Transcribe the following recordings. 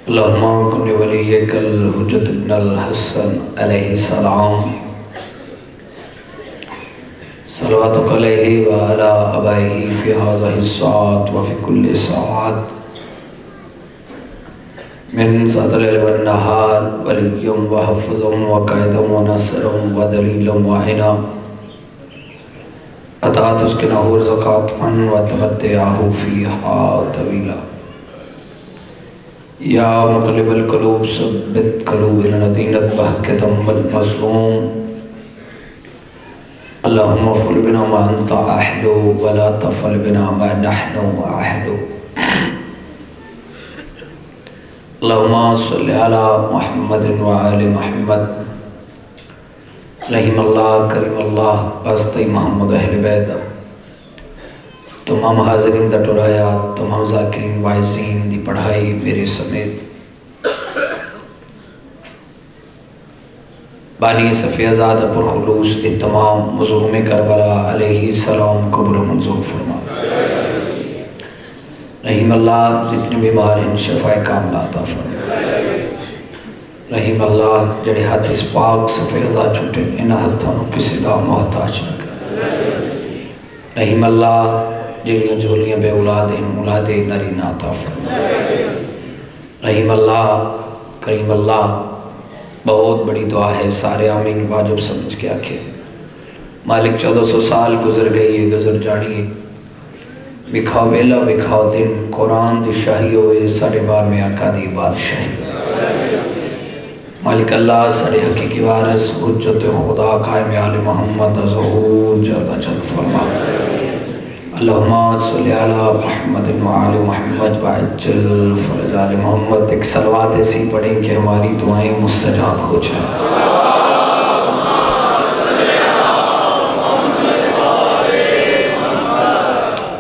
اللہم کن ولیک الحجت ابن الحسن علیہ السلام صلواتک علیہ وعلا ابائہ فی هذه الساعت وفی کل ساعت من ذات اللیل والنہار ولیم وحفظم وقائدم ونصرم ودلیلم وعنا عطا تسکنہ رزقاتا وتمتعہ فیہا طویلا یا مقلب القلوب ثبت قلوبنا دینت بحق دم المظلوم اللہم افعل بنا ما انت احلو ولا تفعل بنا ما نحن احلو اللہم صلی علی محمد وآل محمد رحم اللہ کریم اللہ واسطہ محمد اہل بیت تمام حاضرین دا ٹرایا تمام ذاکرین وائزین دی پڑھائی میرے سمیت بانی صفیہ زادہ پر خلوص اتمام مظلوم کربلا علیہ السلام قبر منظور فرما رحیم اللہ جتنی بیمار ہیں شفاء کاملہ عطا فرما رحیم اللہ جڑے ہاتھ اس پاک صفیہ زاد چھوٹے انہ ہتھانوں کسی دا محتاج نہ کر رحیم اللہ جڑیاں جھولیاں بے اولاد ان اولاد نرین عطا فرما رحیم اللہ کریم اللہ بہت بڑی دعا ہے سارے آمین واجب سمجھ کے آکھے مالک 1400 سال گزر گئی یہ گزر جانیے بکھاؤ ویلا بکھاؤ دن قرآن دی شاہی ہوئے ساڑھے بار میں آقا دی بادشاہی مالک اللہ ساڑھے حقیقی وارث حجت خدا قائم آل محمد ظہور جل جل فرما اللہم صلی علی محمد وآل محمد وعجل فرج آل محمد ایک صلوات ایسی پڑھیں کہ ہماری دعائیں مستجاب ہو جائیں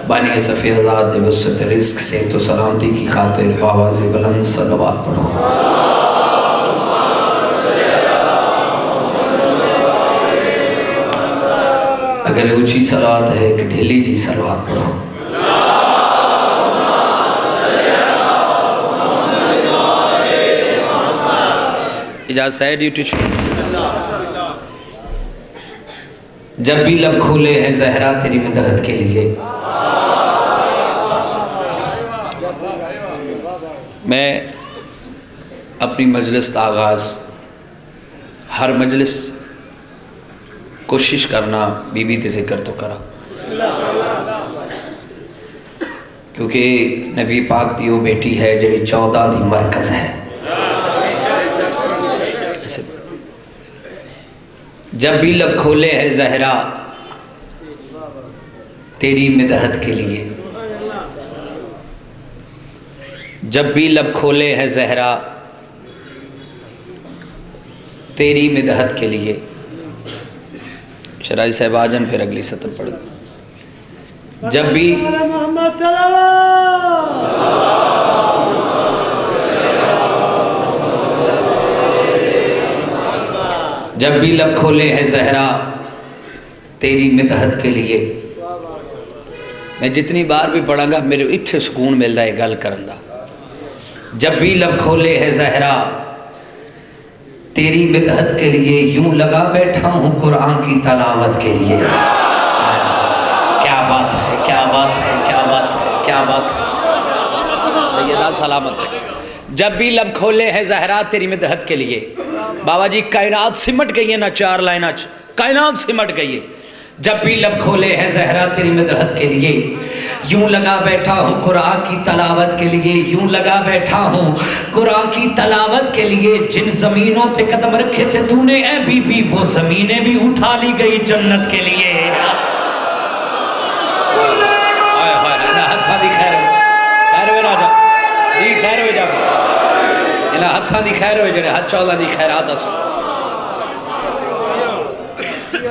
بانی صفی آزاد دے وسط رزق سے تو سلامتی کی خاطر آواز بلند صلوات پڑھو اگر اونچی صلوات ہے کہ ڈھیلی جی صلوات پڑھو اجازت ہے ڈیوٹی جب بھی لب کھولے ہیں زہرا تیری مدحت کے لیے میں اپنی مجلس کا آغاز ہر مجلس کوشش کرنا بی بی تے ذکر تو کرا کیونکہ نبی پاک دی وہ بیٹی ہے جڑی 14 دی مرکز ہے جب بھی لب کھولے ہے زہرا تیری مدحت کے لیے جب بھی لب کھولے ہے زہرا تیری مدحت کے لیے شرائع صاحب آجن پھر اگلی سطر پڑھ دیں جب بھی جب بھی لب کھولے ہیں زہرا تیری مدحت کے لیے میں جتنی بار بھی پڑھاں گا میرے اتھے سکون ملتا ہے گل کرن دا جب بھی لب کھولے ہیں زہرا تیری مدحت کے لیے یوں لگا بیٹھا ہوں قرآن کی تلاوت کے لیے کیا بات ہے کیا بات ہے کیا بات ہے کیا بات ہے سیدہ سلامت ہے جب بھی لب کھولے ہیں زہرا تیری مدحت کے لیے بابا جی کائنات سمٹ گئی ہے نا 4 لائنہ کائنات سمٹ گئی ہے جب بھی لب کھولے ہیں زہرا تیری مدحت کے لیے یوں لگا بیٹھا ہوں قرآن کی تلاوت کے لیے یوں لگا بیٹھا ہوں قرآن کی تلاوت کے لیے جن زمینوں پہ قدم رکھے تھے تو نے اے بی بی وہ زمینیں بھی اٹھا لی گئی جنت کے لیے ہتھاں دی خیر ہوئے راجہ دی خیر ہوئے جا ہتھاں دی خیر ہوئے جڑے ہتھ 14 دی خیرات اسو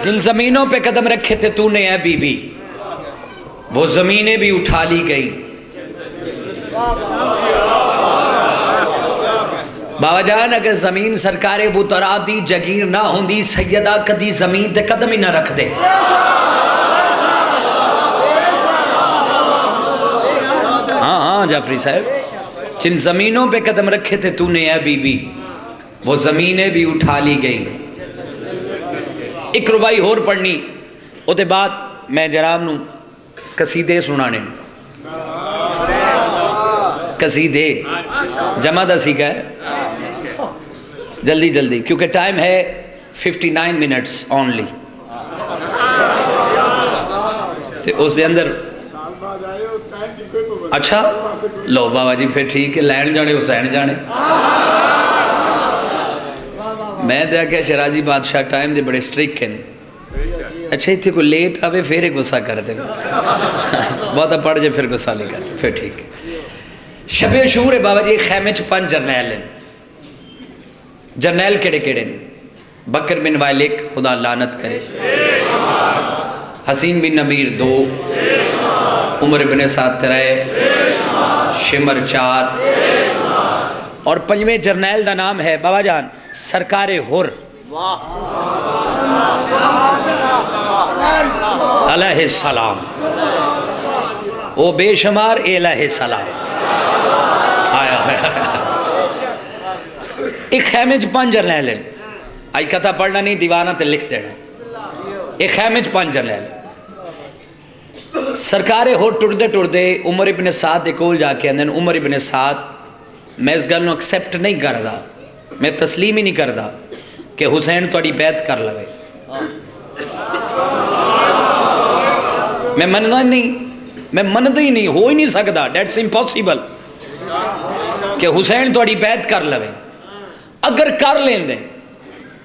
جن زمینوں پہ قدم رکھے تھے تو نے اے بی بی وہ زمینیں بھی اٹھا لی گئی بابا جان اگر زمین سرکار بطرا دی جگیر نہ ہوندی سیدہ کدی زمین تے قدم ہی نہ رکھ دے ہاں جعفری صاحب جن زمینوں پہ قدم رکھے تھے تو نے اے بی بی، وہ زمینیں بھی اٹھا لی گئی۔ ایک ربائی اور پڑھنی، او دے بعد میں جناب نو قصیدے سنانے، قصیدے جمع دا سیکھا ہے، جلدی جلدی کیونکہ ٹائم ہے 59 منٹس اونلی، تو اس دے اندر اچھا لو بابا جی پھر ٹھیک ہے، لین جانے حسین جانے۔ میں دیا کہ شرازی بادشاہ ٹائم دے بڑے سٹرک ہیں، اچھا اتھے کو لیٹ آوے پھر ایک غصہ کر دیں، بہتا پڑھ جائے پھر غصہ نہیں کرتے، پھر ٹھیک ہے۔ شب شعور ہے بابا جی، خیمے چ 5 جرنیل ہیں، جرنیل کیڑے کیڑے ہیں؟ بکر بن وائلک خدا لعنت کرے، حسین بن نمیر 2، عمر بن سعد 3، شمر 4، اور 5ویں جرنیل دا نام ہے بابا جان سرکار ہر علیہ السلام، او بے شمار الہ السلام آیا ہے۔ ایک خیمے چ 5 جرنیل ہیں، آئی کتھا پڑھنا نہیں دیوانہ تے لکھ دینا، ایک خیمے چ 5 جرنیل ہیں۔ سرکار ہو ٹردے ٹردے عمر ابن سعد دے کول جا کے اندن عمر ابن سعد میں اس گل نو ایکسیپٹ نہیں کردا، میں تسلیم ہی نہیں کردا کہ حسین توڑی بیعت کر لگے، میں مندا ہی نہیں، ہو ہی نہیں سکدا، دیٹس امپاسیبل کہ حسین توڑی بیعت کر لگے۔ اگر کر لیں دے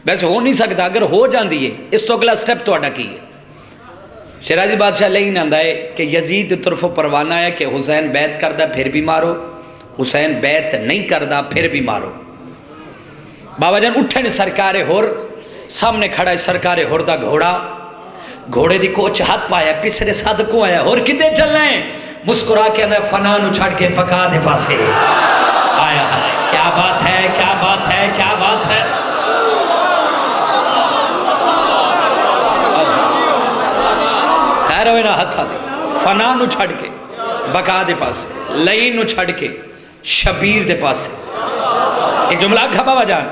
ویسے ہو نہیں سکتا، اگر ہو جاندی ہے اس تو اگلا سٹیپ توڑا کی ہے۔ شیرازی بادشاہ لے ہی نہ ہے کہ یزید طرف پروانہ ہے کہ حسین بیعت کردہ پھر بھی مارو، حسین بیعت نہیں کردہ پھر بھی مارو۔ بابا جان اٹھے نے سرکار ہور، سامنے کھڑا ہے سرکار ہور دا گھوڑا، گھوڑے دی کوچ ہاتھ پایا، پسرے صدقوں آیا، اور کدے چلنا ہے؟ مسکرا کے اندر فنان اچھاڑ کے پکا دے پاسے آیا ہے۔ کیا بات ہے، کیا بات ہے، کیا بات ہے۔ خیر ہوئے نا ہتھا دے، فنان اچھاڑ کے بکا دے پاسے، لین اچھاڑ کے شبیر دے پاسے۔ ایک جملہ کھا بابا جان،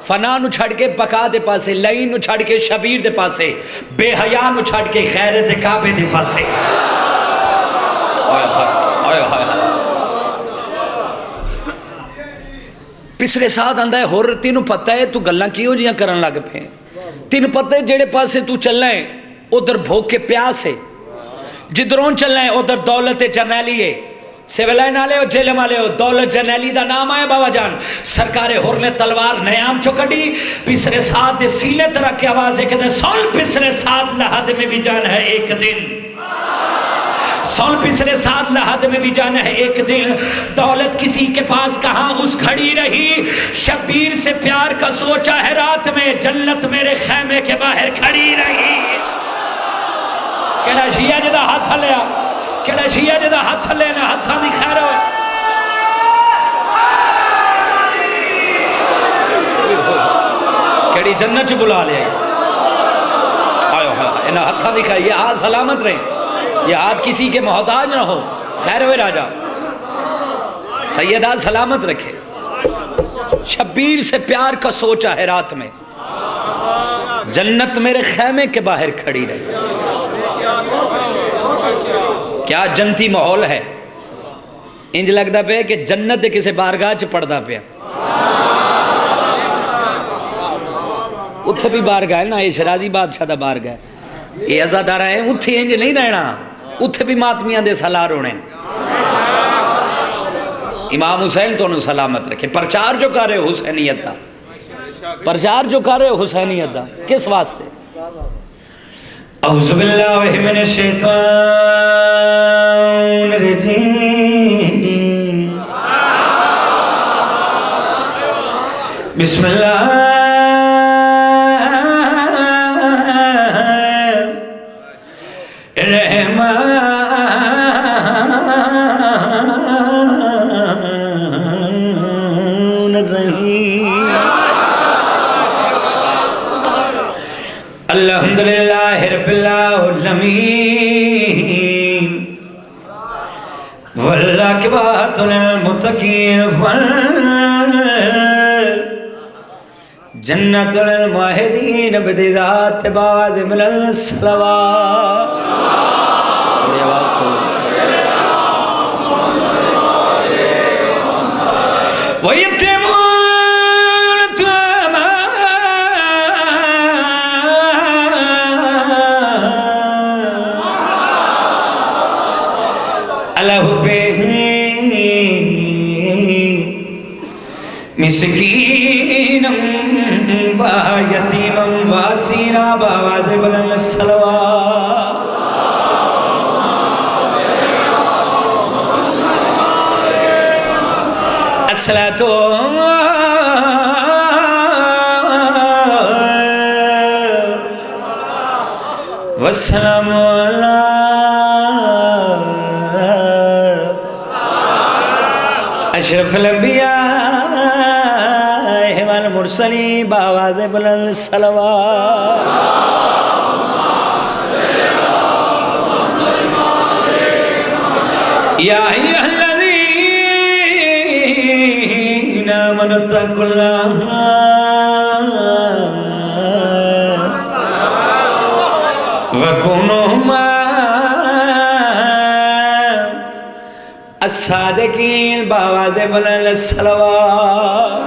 فنان اچھاڑ کے بکا دے پاسے، لین اچھاڑ کے شبیر دے پاسے، بے حیان اچھاڑ کے غیرت دے کعبے دے پاسے۔ پسرے ساتھ آندہ ہے ہور تینوں پتہ ہے تو گلہ کیوں جیاں کرن لگ پہ ہیں، تینوں پتہ ہے جڑے پاسے تو چلنا ہے ادھر بھوک کے پیاس ہے، جدرون چلنا ہے ادھر دولت جرنیلی ہے، سیولائن آلے ہو جیلم آلے ہو، دولت جرنیلی دا نام آئے بابا جان۔ سرکار ہور نے تلوار نیام چکڑی، پسرے ساتھ دے سینے طرح کی آواز ہے کہ سول پسرے ساتھ لحد میں بھی جان ہے ایک دن، سول پسرے ساتھ لحد میں بھی جانا ہے ایک دن۔ دولت کسی کے پاس کہاں اس گھڑی رہی، شبیر سے پیار کا سوچا ہے رات میں، جنت میرے خیمے کے باہر کھڑی رہی۔ کیڑا شیعہ جدہ ہاتھ لیا، کیڑا شیعہ جدہ ہاتھ لینا، ہاتھاں دی خیر ہوئے۔ کیڑی جنت چ بلا لیا، انہا ہاتھاں دی خیر، یہ ہاتھ سلامت رہیں، یہ ہاتھ کسی کے محتاج نہ ہو۔ خیر ہوئے راجہ، سیدہ سلامت رکھے۔ شبیر سے پیار کا سوچا ہے رات میں، جنت میرے خیمے کے باہر کھڑی رہی۔ کیا جنتی ماحول ہے، انج لگتا پہ کہ جنت دے کسے بارگاہ چ پڑھدا پیا۔ اتھے بھی بارگاہ ہے نا، یہ شرازی بادشاہ دا بارگاہ ہے، یہ عزادارہ ہیں، اتھے انج نہیں رہنا، اتھے بھی ماتمیاں دے سالار ہونے۔ امام حسین تو انہوں سلامت رکھے، پرچار جو کر رہے حسینیت دا، پرچار جو کر رہے حسینیت دا، کس واسطے؟ اعوذ باللہ من الشیطان الرجیم، بسم اللہ الحمدللہ رب العالمین واللہ والعاقبۃ للمتقین جنت للموحدین بدذات بعد من الصلوات. تھوڑی آواز کھولو. وَيَتِّمُونَ الطَّعَامَ عَلَى حُبِّهِ مِسْكِينًا وَيَتِيمًا وَأَسِيرًا وَعَذِبًا لِلصَّلَوَاتِ. الصلاة والسلام على أشرف الأنبياء والمرسلين بآواز بلند الصلوات. يا أيها الذين آمنوا اتقوا الله وكونوا مع الصادقين بآواز بلند الصلوات.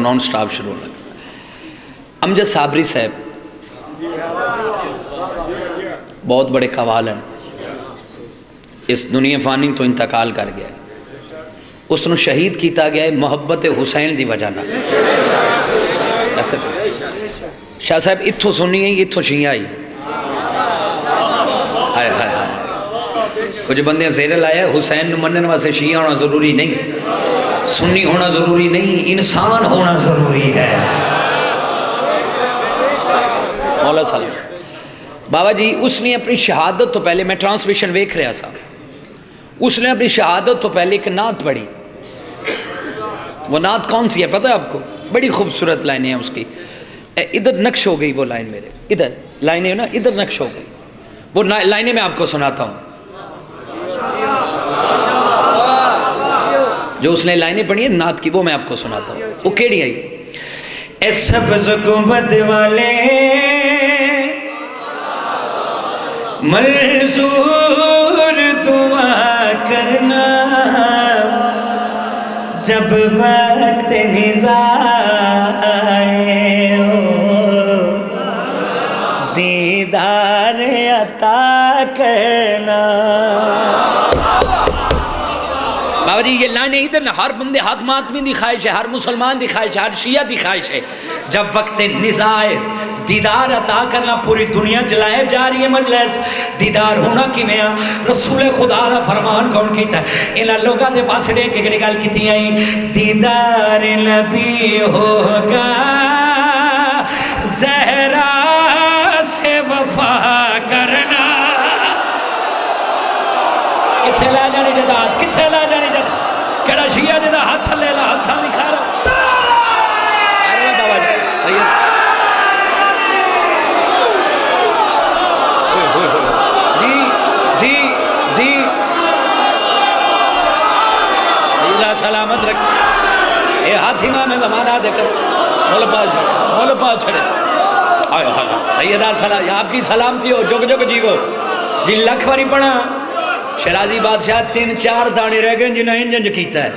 نون سٹاپ شروع لگا. امجد صابری صاحب بہت بڑے قوال ہیں. اس دنیا فانی تو انتقال کر گیا. اس نے شہید کیتا گیا ہے محبت حسین دی وجہ نہ. شاہ صاحب اتھو سنی ہے اتھو شیعہ ہی. ہائے ہائے ہائے کچھ بندے زیر لایا حسین نو منن واسے شیعہ ہونا ضروری نہیں, سنی ہونا ضروری نہیں, انسان ہونا ضروری ہے. مولا سلام بابا جی اس نے اپنی شہادت تو پہلے, میں ٹرانسمیشن ویکھ رہا سا, اس نے اپنی شہادت تو پہلے ایک نعت پڑھی. وہ نعت کون سی ہے پتہ ہے آپ کو؟ بڑی خوبصورت لائنیں ہیں اس کی. ادھر نقش ہو گئی وہ لائن میرے, ادھر لائنیں نا ادھر نقش ہو گئی. وہ لائنیں میں آپ کو سناتا ہوں جو اس نے لائنیں پڑھی ہیں نعت کی, وہ میں آپ کو سناتا ہوں. وہ کیڑی آئی؟ اے سبز گنبد والے منظور دعا کرنا, جب وقت نزائے ہو دیدار عطا کرنا. بابا جی یہ لائنیں ادھر نہ, ہر بندے ہاتھ ماتمی دی خواہش ہے, ہر مسلمان دی خواہش ہے, ہر شیعہ دی خواہش ہے. جب وقت نزائے دیدار عطا کرنا, پوری دنیا چلائے جا رہی ہے مجلس, دیدار ہونا کی میں رسول خدا دا فرمان کون کیتا ہے؟ انہاں لوگاں دے پاس ڈے کے گڑی گل کیتی آئی, دیدار نبی ہوگا زہرا سے وفا کرنا. کتھے لے جانی جداد, کتھے لے جانی جداد, کیڑا شیعہ جدہ ہاتھ لے لا, ہاتھاں دکھا رہا بابا جی سید جی جی جی اللہ سلامت رکھ. اے ہاتھ امام زمانہ دے کر مول پا چھڑے. سیدہ سلام آپ کی سلامتی ہو, جگ جگ جیو جی. لکھ واری پڑھا شرازی بادشاہ 3-4 دانے رہ گئے جنہیں انجنج کیتا ہے.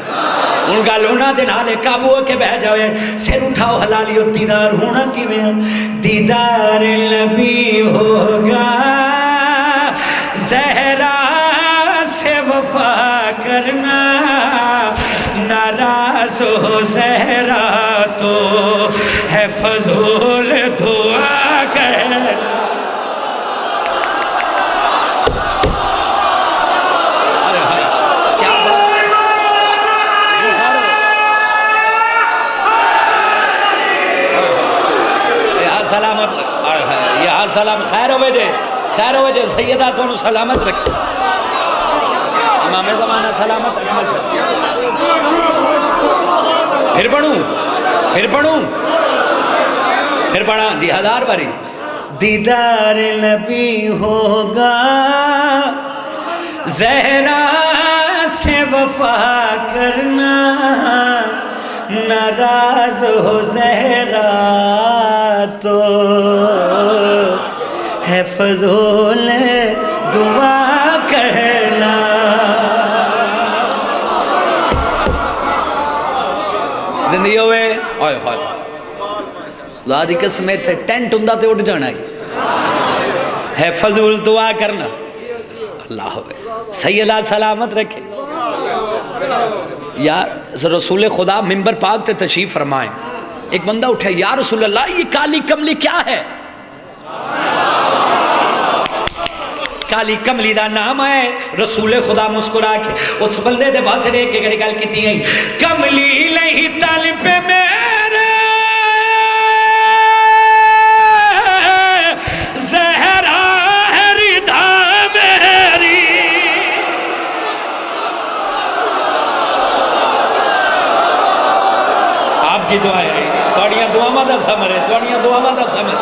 ان کا لونا دن حالے قابو ہو کے بہ جاوے, سر اٹھاؤ حلالیو دیدار ہونا کی میں دیدار نبی ہوگا زہرا سے وفا کرنا, ناراض ہو زہرا تو ہے فضول دعا کرنا. سلامت یہاں سلام خیر ہوئے جے, خیر ہوئے جے. سیدہ تو سلامت رکھ, امام زمانہ سلامت رکھ. پھر پڑھوں پھر پڑھا جی 1000 باری. دیدار نبی ہوگا زہرا سے وفا کرنا ناراض ہو زہرا تو ہے فضول دعا کرنا زندگی ہوئے آئے ہائے خدا دی قسم تھے ٹینٹ ہوں تے اٹھ جانا ہے فضول دعا کرنا اللہ ہوئے سیدہ سلامت رکھے یا رسول خدا منبر پاک تے تشریف فرمائیں ایک بندہ اٹھے یا رسول اللہ یہ کالی کملی کیا ہے کالی کملی دا نام ہے رسول خدا مسکرا کے اس بندے دے باسڑے کے گڑی گل کیتی ہیں کملی لہی طالب میرے زہرا ہے رضا میری آپ کی دعا ہے توڑیاں دعا دا سمر ہے توڑیاں دعا دا سمر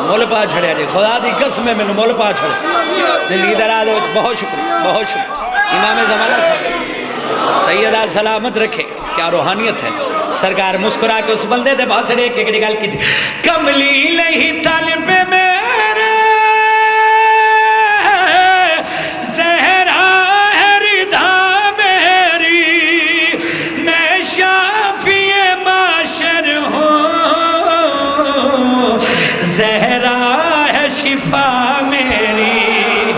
مول پا چھڑے جی خدا دی قسم میں مول پا چھڑے زندگی دراز ہو بہت شکر امام زمانہ صاحب سیدہ سلامت رکھے کیا روحانیت ہے سرکار مسکرا کے اس بندے دے بھاسڑے کے گڑی گل کی تھی کملی لہی طالب میرے زہرا ہے رضا میری میں شافی معاشر ہوں زہرا ہے شفا میری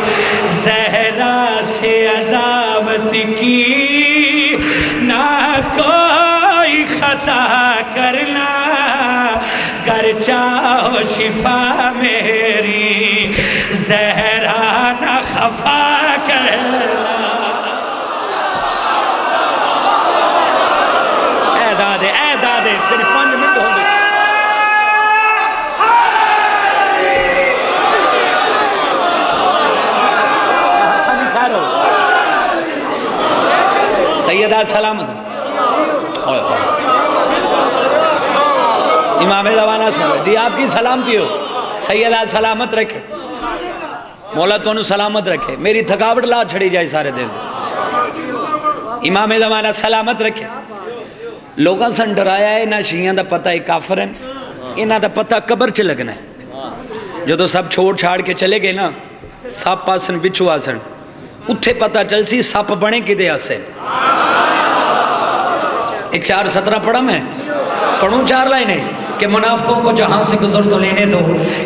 زہرا سے عداوت کی نہ کوئی خطا کرنا گر چاہو شفا میری زہرا نہ خفا کرنا اے دادے تیری 5 منٹ ہوں گے سیدہ سلامت امام زمانہ سے جی آپ کی سلامتی ہو سیدہ سلامت رکھے مولا تو انہوں سلامت رکھے میری تھکاوٹ لا چھڑی جائے سارے دن امام زمانہ سلامت رکھے لوگاں سن ڈرایا ہے نہ شیعہ دا پتہ ایک کافر ہیں انہاں دا پتہ قبر چ لگنا ہے جو تو سب چھوڑ چھاڑ کے چلے گئے نا سپ پاسن بچھو آسن اتھے پتہ چل سی سپ بنے کی دے آسن ایک 4:17 پڑھا میں پڑھوں 4 لائنیں کہ منافقوں کو جہاں سے گزر تو لینے دو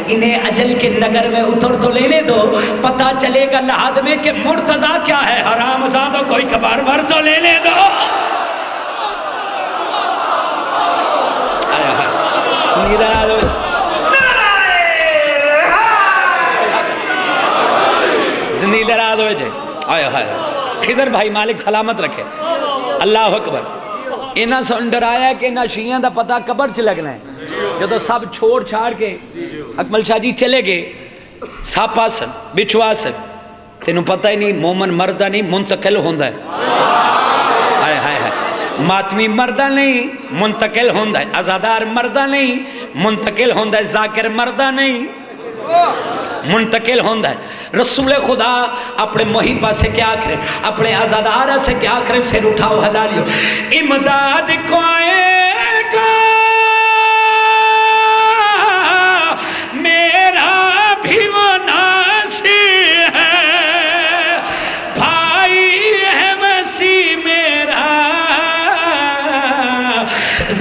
انہیں اجل کے نگر میں اتر تو لینے دو پتہ چلے گا لحاظ میں کہ مرتضی کیا ہے حرام زادہ کوئی کبار بھر تو لینے دو نیدر آدھو زندگی دراد ہوئے جائے آئے خضر بھائی مالک سلامت رکھے اللہ اکبر انہاں سن ڈرایا کہ انہاں شیعہ دا پتہ قبر چ لگنا ہے جو تو سب چھوڑ چھاڑ کے اکمل شاہ جی چلے گئے سپ آسن بچھو آسن تینوں پتہ ہی نہیں مومن مردہ نہیں منتقل ہوندہ ہے ماتمی مردہ نہیں منتقل ہوندہ ہے ازادار مردہ نہیں منتقل ہوندہ ہے ذاکر مردہ نہیں منتقل ہوندہ ہے رسول خدا اپنے محبہ سے کیا کریں اپنے ازادارہ سے کیا کریں سر اٹھاؤ حلالیو امداد کو آئے گا میرا بھی وہ ناصر ہے بھائی ہے مسیح میرا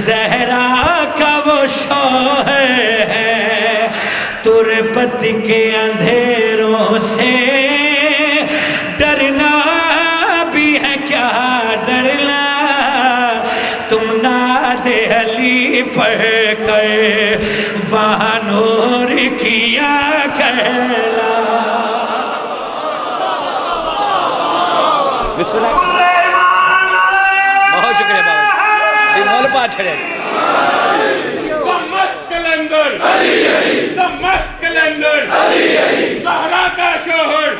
زہرا کا وہ شوہر ہے تربت کے اندھیروں سے ڈرنا بھی ہے کیا ڈرنا تم ناد علی پڑھ کر وہاں نور کیا کرنا بسم اللہ بہت شکریہ بابا جی مول پا چھڑے زہرا کا شوہر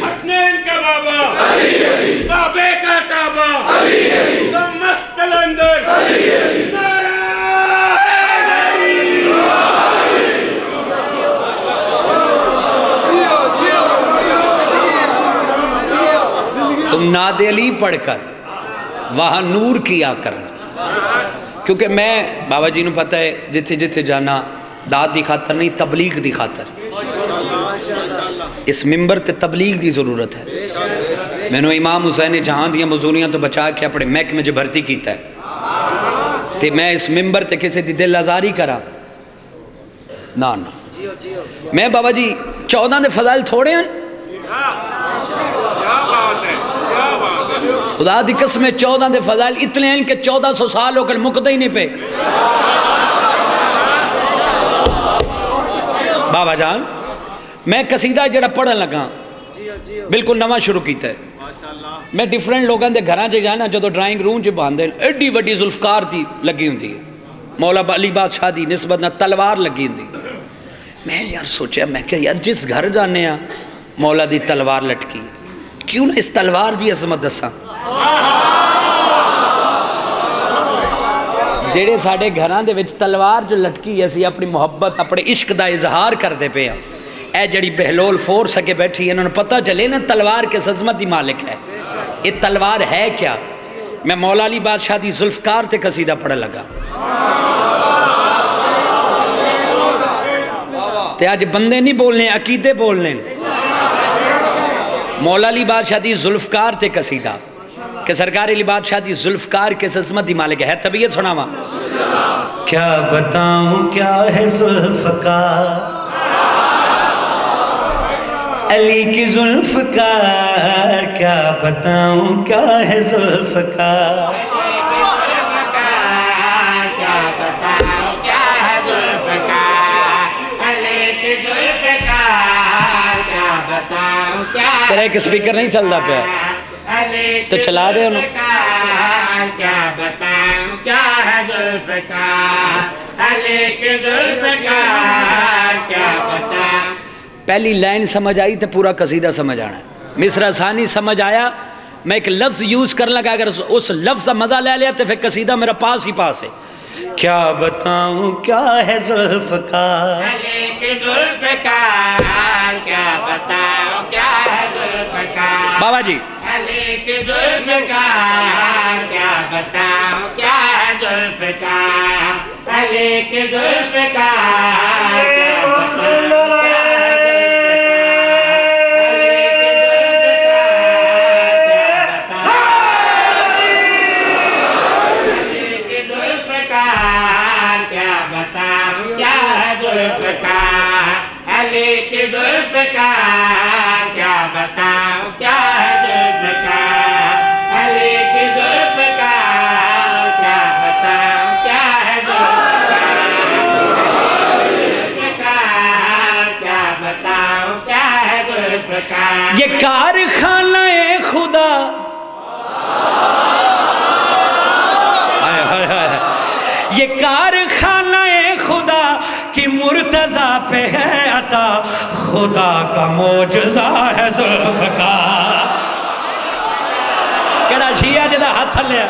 حسنین کا بابا کعبے کا کعبہ تو مست لندن نعرہ تم ناد علی پڑھ کر وہاں نور کیا کرنا. کیونکہ میں بابا جی نو پتہ ہے جتھے جتھے جانا داد دی خاطر نہیں تبلیغ دی خاطر. اس ممبر تے تبلیغ دی ضرورت ہے. میں نے امام حسین جہاں دیاں مزوریاں تو بچا کے اپنے محکمے جو بھرتی کیتا ہے تے میں اس ممبر تے کسی دی دل آزاری کرا نا. میں بابا جی 14 دے فضائل تھوڑے ہیں خدا دی قسم 14 دے فضائل اتنے ہیں کہ 1400 سال ہو کر مکدہ ہی نہیں پہ. بابا جان میں قصیدہ جڑا پڑھن لگا بالکل نواں شروع کیتا ہے. میں ڈیفرنٹ لوگوں دے گھراں چ جانا جدو ڈرائنگ روم چ باندھے ایڈی وڈی ذوالفقار دی لگی ہوندی ہے مولا علی بادشاہ دی نسبت نہ تلوار لگی ہوندی. میں یار سوچیا میں کہ یار جس گھر جانے ہاں مولا دی تلوار لٹکی کیوں نہ اس تلوار دی عظمت دساں. جیڑے ساڑے گھران دے وچ تلوار جو لٹکی ہے اسی اپنی محبت اپنے عشق دا اظہار کر دے پے ہیں. اے جڑی بہلول فور سکے بیٹھی انہوں نے پتہ چلے نا تلوار کے عظمت دی مالک ہے. یہ تلوار ہے کیا؟ میں مولا علی بادشاہ دی ذوالفقار تے قصیدہ پڑھنے لگا تے آج بندے نہیں بولنے عقیدے بولنے. مولا علی بادشاہ دی ذوالفقار تے قصیدہ کہ سرکار علی بادشاہ دی ذوالفقار کے عظمت دی مالک ہے. طبیعت سناوا کیا بتاؤں کیا ہے ذوالفقار علی کی ذوالفقار کیا بتاؤں کیا ہے ذوالفقار تیرا ایک سپیکر نہیں چلتا پیا تو چلا دے انہوں. کیا بتاؤں کیا ہے ذوالفقار علی کی ذوالفقار کیا بتاؤں. پہلی لائن سمجھ آئی تو پورا قصیدہ سمجھ آنا ہے. مصرع ثانی سمجھ آیا میں ایک لفظ یوز کر لگا اگر اس لفظ کا مزہ لے لیا تو پھر قصیدہ میرا پاس ہی پاس ہے. کیا بتاؤں کیا ہے ذوالفقار علی کی ذوالفقار کیا بتاؤں کیا ہے ذوالفقار. بابا جی علی کی ذوالفقار کیا بتاؤں کیا ہے ذوالفقار علی کی ذوالفقار کیا بتاؤں علی کی ذوالفقار کیا بتاؤں کیا ہے ذوالفقار علی کی ذوالفقار کیا بتاؤں کیا ہے ذوالفقار کیا بتاؤں کیا ہے ذوالفقار. یہ کارخانہ خدا یہ کارخانہ خدا کی مرتضیٰ پہ ہے عطا خدا کا معجزہ ہے ذوالفقار. کیڑا شیعہ جدا ہاتھ لیا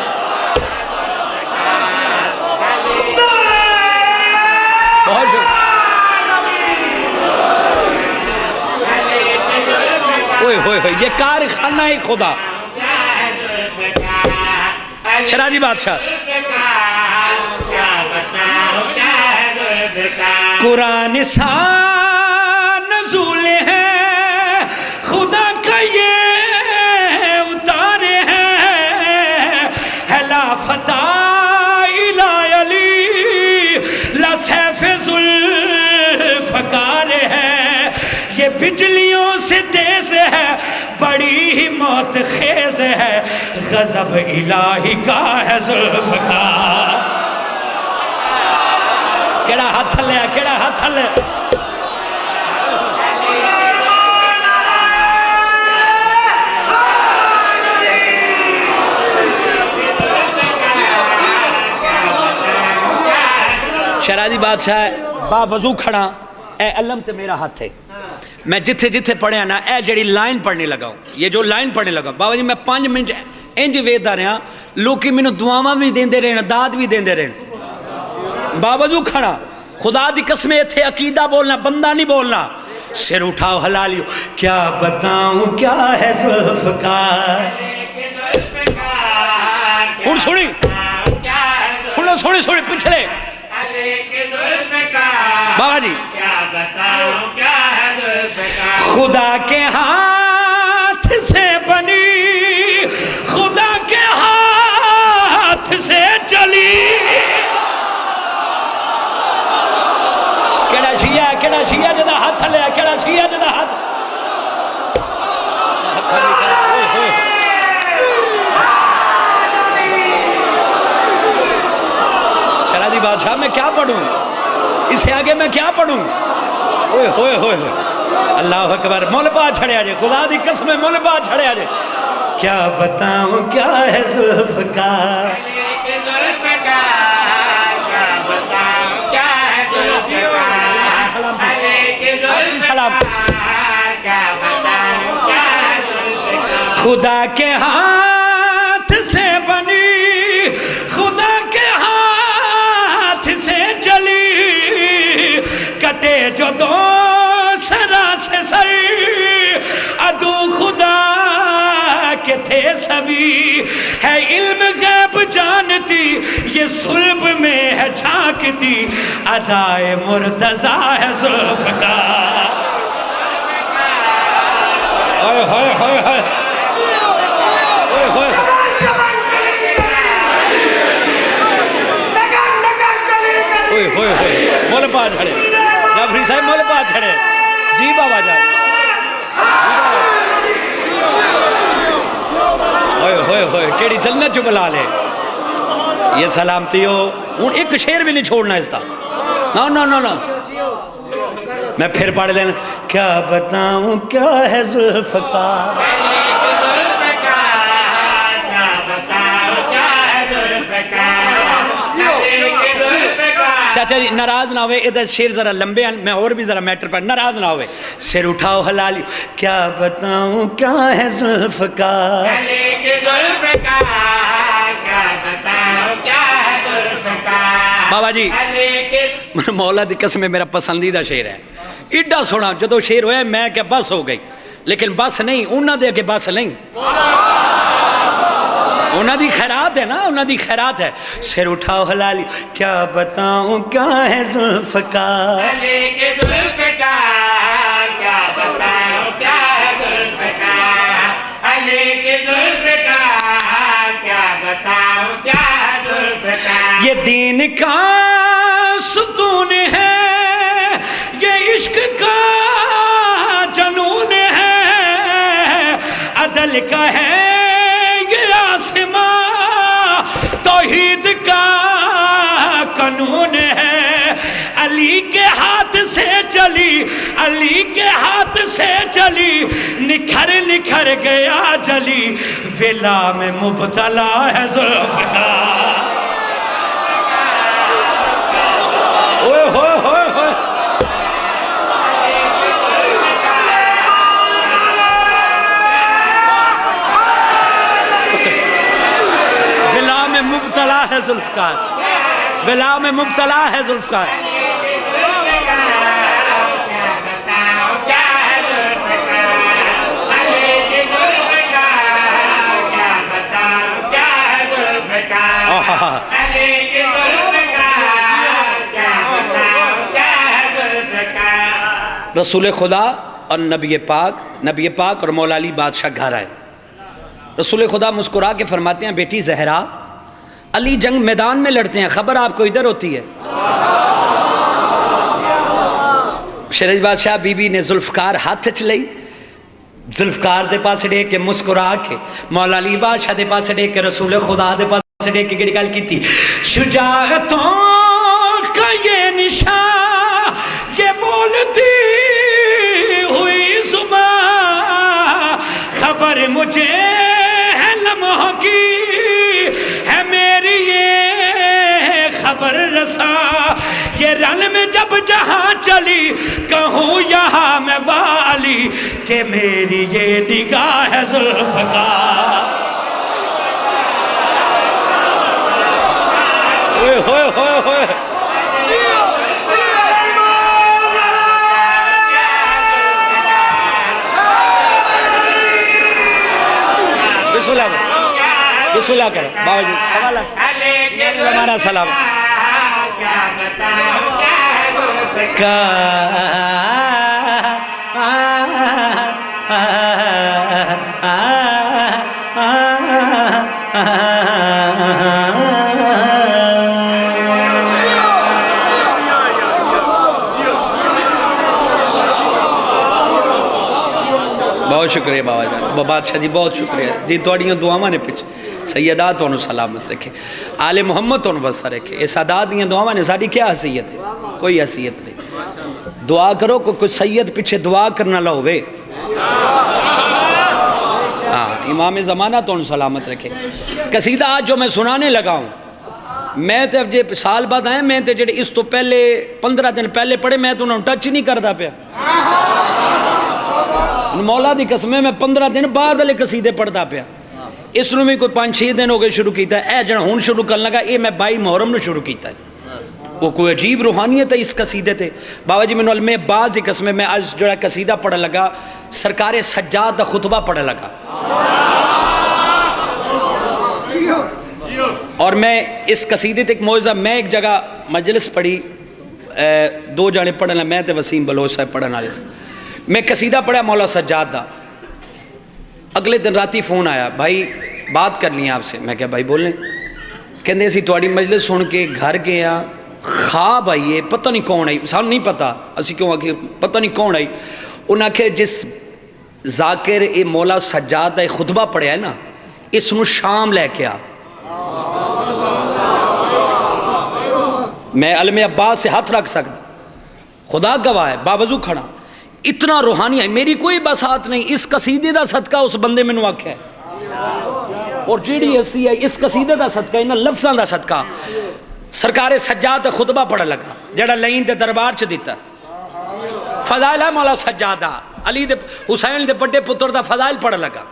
بہت شکر ہوئے ہوئے ہوئے یہ کارخانہ خدا شرازی بادشاہ قرآن سا نزول ہے خدا کا یہ اتارے ہیں لا فتح الہ علی لا سیف ذوالفقار ہے. یہ بجلیوں سے تیز ہے بڑی ہی موت خیز ہے غضب الہی کا ہے ذوالفقار. کیڑا ہاتھ لیا کیڑا ہاتھ لیا شرازی بادشاہ با وضو کھڑا اے علم تے میرا ہاتھ ہے میں جتھے جتھے پڑھیا نا اے جڑی لائن پڑھنے لگا ہوں، یہ جو لائن پڑھنے لگا ہوں بابا جی میں 5 منٹ انج ویکھدا رہا لوکی مینوں دعاواں بھی دیندے رہن داد بھی دیندے رہن باوجود کھڑا خدا دی قسم ایتھے عقیدہ بولنا بندہ نہیں بولنا سر اٹھاؤ حلالیو کیا بتاؤں کیا ہے ذوالفقار ہن سنی سنو سنی سنی پچھلے بابا جی خدا کے ہاتھ سے بنی خدا کے ہاتھ سے چلی کیڑا شیعہ جدا ہاتھ لیا کیڑا شیعہ جدا ہاتھ چلا دی بادشاہ میں کیا پڑھوں اسے آگے میں کیا پڑھوں اوئے ہوئے ہوئے اللہ اکبر مول پا چھڑے آجے خدا دی قسم مول پا چھڑے آجے کیا بتاؤں کیا ہے ذوالفقار خدا کے ہاتھ سے بنی خدا کے ہاتھ سے چلی کٹے جو دو سرا سے سر عدو خدا کے تھے سبھی ہے علم غیب جانتی یہ صلب میں ہے جھانکتی ادائے مرتضیٰ ہے ذوالفقار ہوئے ہوئے ہوئے ہوئے ہوئے ہوئے ہوئے مول پا چھڑے جعفری صاحب مول پا چھڑے جی بابا جان ہوئے ہوئے ہوئے کیڑی جنت جو بلا لے یہ سلامتی ہو ان ایک شعر بھی نہیں چھوڑنا اس طرح نا نا نا نا میں پھر پڑھ لینا کیا بتاؤں کیا ہے ذوالفقار چاچا جی ناراض نہ ہوئے ادھر شیر ذرا لمبے ہیں میں اور بھی ذرا میٹر پر ناراض نہ ہوئے سر اٹھاؤ حلالیو کیا بتاؤں کیا ہے ذوالفقار بابا جی مولا دی قسم میرا پسندیدہ شعر ہے ایڈا سونا جدو شعر ہوئے میں کہ بس ہو گئی لیکن بس نہیں انہاں دے کہ بس نہیں انہاں دی خیرات ہے نا انہاں دی خیرات ہے سر اٹھاؤ حلالی کیا بتاؤں کیا ہے ذوالفقار کیا بتاؤں کیا ہے ذوالفقار کیا بتاؤں کیا ہے ذوالفقار یہ دین کا ستون ہے یہ عشق کا جنون ہے عدل کا ہے توحید کا قانون ہے علی کے ہاتھ سے چلی علی کے ہاتھ سے چلی نکھر نکھر گیا جلی ولا میں مبتلا ہے ذوالفقار اوئے ہوئے ہوئے ہوئے مبتلا ہے ذوالفقار ولا میں مبتلا ہے ذوالفقار رسول خدا اور نبی پاک اور مولا علی بادشاہ گھر آئے رسول خدا مسکرا کے فرماتے ہیں بیٹی زہرا علی جنگ میدان میں لڑتے ہیں خبر آپ کو ادھر ہوتی ہے شرج بادشاہ بی بی نے ذوالفقار ہاتھ چلئی ذوالفقار دے پاس ڈے کے مسکرا کے مولا علی بادشاہ دے پاس ڈے کے رسول خدا دے پاس ڈے کے گڑ گل کی تھی شجاعتوں کا یہ نشان یہ بولتی ہوئی زبان خبر مجھے ہے لمحوں کی ہے میری یہ خبر رساں یہ رن میں جب جہاں چلی کہوں یہاں میں والی کہ میری یہ نگاہ ہے ذوالفقار ہوئے ہوئے ہوئے ہوئے بسم اللہ بسم اللہ کرو بابا جی سوال ہے ہمارا سلام بہت شکریہ بابا جان بادشاہ جی بہت شکریہ جی توڑیاں دعاواں نے پچھے سیدہ تو سلامت رکھے آل محمد تو وسع رکھے یہ سادات دیاں دعاواں نے ساری کیا حیثیت ہے کوئی حیثیت نہیں دعا کرو کوئی سید پیچھے دعا کرنا لو ہوئے ہاں امام زمانہ تو سلامت رکھے قصیدہ آج جو میں سنانے لگا ہوں میں تے اب جے سال بعد آئے میں تے جڑے اس تو پہلے 15 دن پہلے پڑھے میں تو انہوں ٹچ نہیں کرتا پیا مولا دی قسمیں میں 15 دن بعد علی قصیدے پڑھتا پیا اس نو میں کوئی 5-6 دن ہو گئے شروع کیتا ہے اے جنہا ہون شروع کرنے لگا یہ میں 22 محرم نے شروع کیتا ہے وہ کوئی عجیب روحانیت ہے اس قصیدے تھے بابا جی میں علمِ بعض ہی قسمیں میں آج جڑا قصیدہ پڑھا لگا سرکار سجاد دا خطبہ پڑھا لگا اور میں اس قصیدے تے ایک موعظہ میں ایک جگہ مجلس پڑھی 2 جانے پڑھنا میں تے وسیم بلوچ صاحب پڑھنا لے میں قصیدہ پڑھا مولا سجاد دا اگلے دن راتی فون آیا بھائی بات کرنی ہے آپ سے میں کہا بھائی بولیں کہندے اسی تواڈی مجلس سن کے گھر گئے ہیں خواب آئیے پتہ نہیں کون آئی سانوں نہیں پتا اسی کیوں آکے پتہ نہیں کون آئی انہاں کہ جس ذاکر اے مولا سجاد دا خطبہ پڑھیا ہے نا اس نو شام لے کے آ میں علم عباس سے ہاتھ رکھ سکتا خدا گواہ ہے باوضو کھڑا اتنا روحانی ہے میری کوئی بسات نہیں اس قصیدے دا صدقہ اس بندے میں نواک ہے اور جیڑی ایسی ہے اس قصیدے دا صدقہ انہا لفظان دا صدقہ سرکار سجاد دا خطبہ پڑھا لگا جڑا لین دے دربار چ دیتا فضائل ہے مولا سجادہ علی دے حسین دے پڑے پتر دا فضائل پڑھا لگا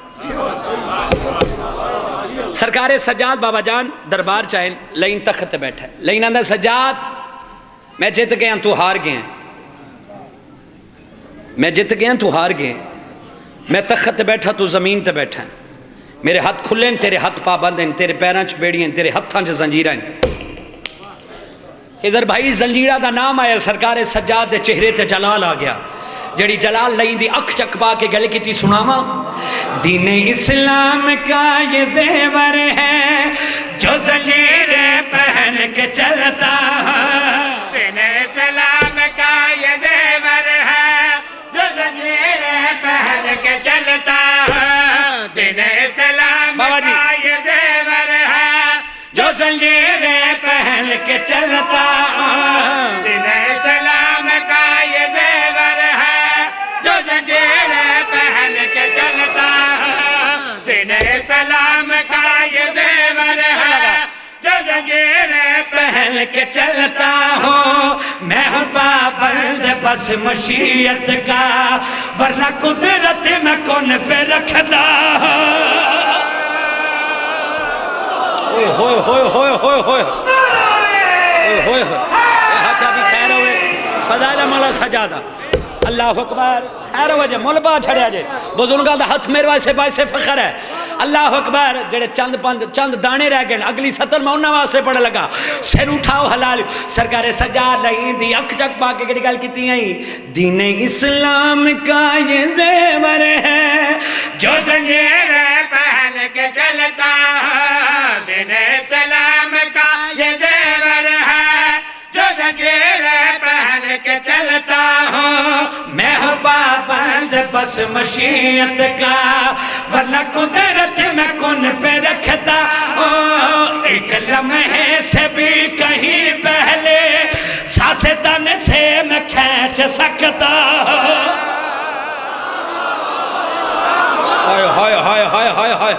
سرکار سجاد بابا جان دربار چاہیں لین تخت بیٹھا ہے لین اندر سجاد میں جت گیا تو ہار گئے میں جت گیا تو ہار گئے میں تخت بیٹھا تو زمین تے بیٹھا ہے میرے ہاتھ کھلے ہیں تیرے ہاتھ پابند ہیں تیرے پیران چ بیڑی ہیں تیرے ہتھاں چ زنجیرہ ہیں ادھر بھائی زنجیرہ دا نام آیا سرکار سجاد دے چہرے تے جلال آ گیا جڑی جلال لئی دی اکھ چک پا کے گلے کی تھی سناما دین اسلام کا یہ زیور ہے جو زنجیریں پہن کے چلتا دین اسلام کا یہ زیور ہے جو زنجیریں پہن کے چلتا دین اسلام کا یہ زیور ہے جو زنجیریں پہن کے چلتا دین اسلام کا یہ زیور ہے جو زنجیریں پہن کے چلتا دین اسلام کا یہ زیور ہے جو زنجیریں پہن کے چلتا ہوں میں ہوں پابند بس مشیت کا ورنہ قدرت میں کون پہ رکھتا ہوئے ہوئے ہوئے ہوئے ہوئے ہوئے ہوئے ہوئے ہاتھ آدھی خیر ہوئے فضائل مولا سجادہ اللہ اکبر خیر ہوئے جے مول با چھڑیا جے بزرگاں دا ہاتھ میرے واسے باعث فخر ہے اللہ اکبر جڑے چند دانے رہ گئے اگلی سطر میں انہاں واسے پڑھ لگا سر اٹھاؤ حلال سرکار سجاد لائیں دی اکھ چک پا کے گڑی گل کیتی ہیں دین اسلام کا یہ زیور ہے جو زنجیریں پہن کے چلتا دین اسلام کا یہ زیور ہے جو زنجیریں پہن کے چلتا ہوں میں ہوں پابند بس مشیت کا ورنہ قدرت میں کن پہ رکھتا ہوں ایک لمحے سے بھی کہیں پہلے سانس تن سے میں کھینچ سکتا ہوں ہائے ہائے ہائے ہائے ہائے ہائے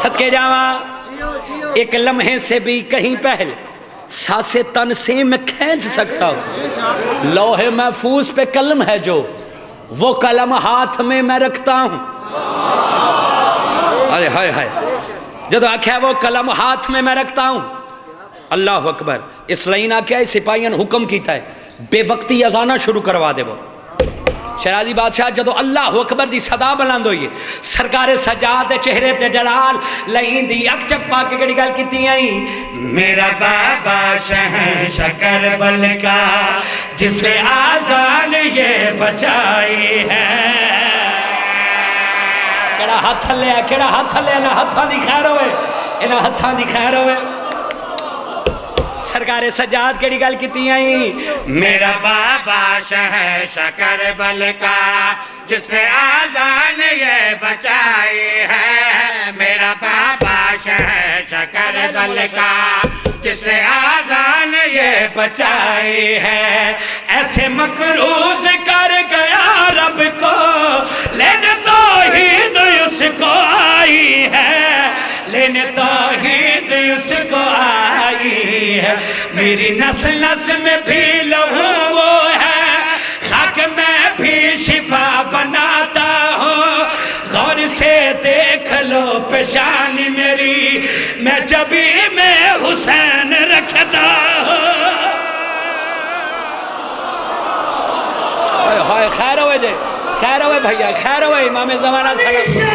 صدقے جاواں ایک لمحے سے بھی کہیں پہل ساسے تن سے میں کھینچ سکتا ہوں، لوح محفوظ پہ قلم ہے جو، وہ قلم ہاتھ میں میں رکھتا ہوں۔ ہائے ہائے ہائے، جدو آکھا وہ قلم ہاتھ میں رکھتا ہوں، اللہ اکبر۔ اس لئے نہ کیا ہے سپاہیاں حکم کیتا ہے بے وقتی اذانہ شروع کروا دے وہ۔ شیرازی بادشاہ جدو اللہ اکبر دی صدا بلند ہوئی، سرکار سجاد چہرے تے جلال لئین دی اک چک پا کے گڑی گل کیتی آئی، میرا بابا شہنشاہ کربل کا جس نے آزان یہ بچائی ہے۔ کیڑا ہاتھ لیا، کیڑا ہاتھ لیا، نہ ہاتھاں دی خیر ہوئے، انہاں ہاتھاں دی خیر ہوئے۔ سرکار سجاد کیڑی گل کیتی آئی، میرا بابا شہنشاہ کربل کا جس نے آزان یہ بچائی ہے، میرا بابا شہنشاہ کربل کا جس نے آزان یہ بچائی ہے، ایسے مقروض کر گیا رب کو لینے توحید اس کو آئی ہے، لینے توحید اس کو آئی ہے، میری نسل نسل میں بھی لہو وہ ہے، خاک میں بھی شفا بناتا ہوں، غور سے دیکھ لو پیشانی میری، میں جبی میں حسین رکھتا ہوں۔ ہائے خیر ہوئے جے، خیر ہوئے بھائیہ، خیر ہوئے امام زمانہ سلام۔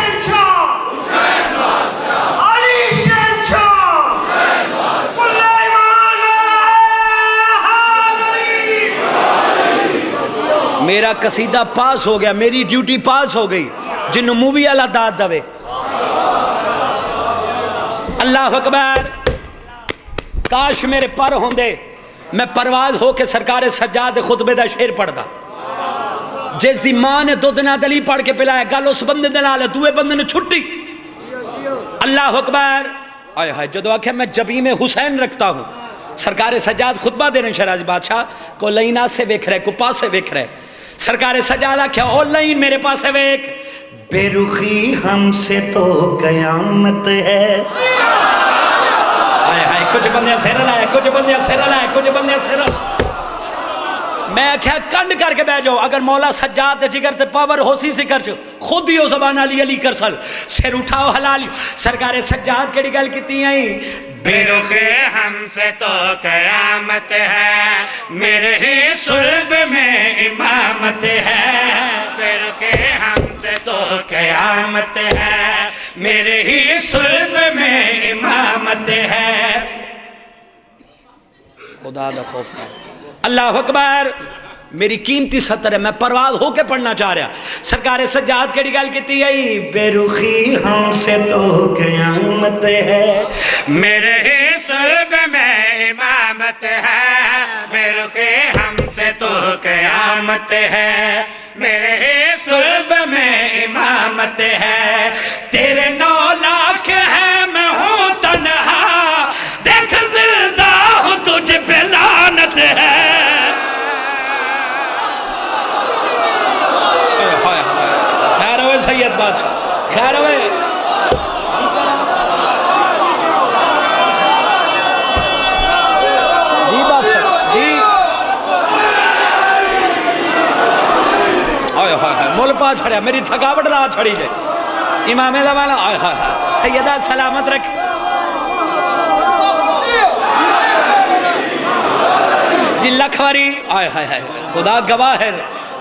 میرا قصیدہ پاس ہو گیا، میری ڈیوٹی پاس ہو گئی، جنہوں مووی اللہ داد دوے۔ اللہ اکبر، کاش میرے پر ہوں دے، میں پرواز ہو کے سرکار سجاد خطبے دا شیر پڑھ دا، جس دی ماں نے دو دنہ دلی پڑھ کے پلایا، گل اس بندے دلال ہے، دوے بندے نے چھٹی۔ اللہ اکبر، آئے ہائے، جدو آکھے میں جبی میں حسین رکھتا ہوں، سرکار سجاد خطبہ دے رہے شیرازی بادشاہ کو لائنہ سے ویکھ رہے، کو پاس سے ویکھ رہے، سرکار سجادہ کیا او لائن میرے پاس سے ویکھ، بے رخی ہم سے تو قیامت ہے۔ آئے ہائے، کچھ بندے سیر لائے، کچھ بندے سیر لائے، کچھ بندے سیر لائے۔ میں کیا کنڈ کر کے بہ جاؤ، اگر مولا سجاد جگر تے پاور ہو سی سے کر چھو، خود ہی ہو زبان علی علی کر سل، سیر اٹھاؤ حلالی، سرکار سجاد کے گل کیتی ہیں، بے رخی ہم سے تو قیامت ہے، میرے ہی صلب میں امامت ہے، بے رخی ہم سے تو قیامت ہے، میرے ہی صلب میں امامت ہے۔ خدا دا خوف کر، اللہ اکبر، میری قیمتی سطر ہے، میں پرواز ہو کے پڑھنا چاہ رہا، سرکار سجاد کے گل کیتی ہے، بے رخی ہم سے تو قیامت ہے، میرے ہی صلب میں امامت ہے، بے رخی ہم سے تو قیامت ہے، میرے ہی صلب میں امامت ہے، تیرے 9 لاکھ ہے میں ہوں تنہا، دیکھ زندہ ہوں تجھ پہ لعنت ہے۔ خیر ہوئے سید بادشاہ، خیر ہوئے، جی بادشاہ جی، آئے ہائے مل پا چھڑیا، میری تھکاوٹ لا چھڑی جائے، امام زمانہ، آئے ہائے سیدہ سلامت رکھ، جی لکھواری، آئے ہائے خدا گواہ ہے،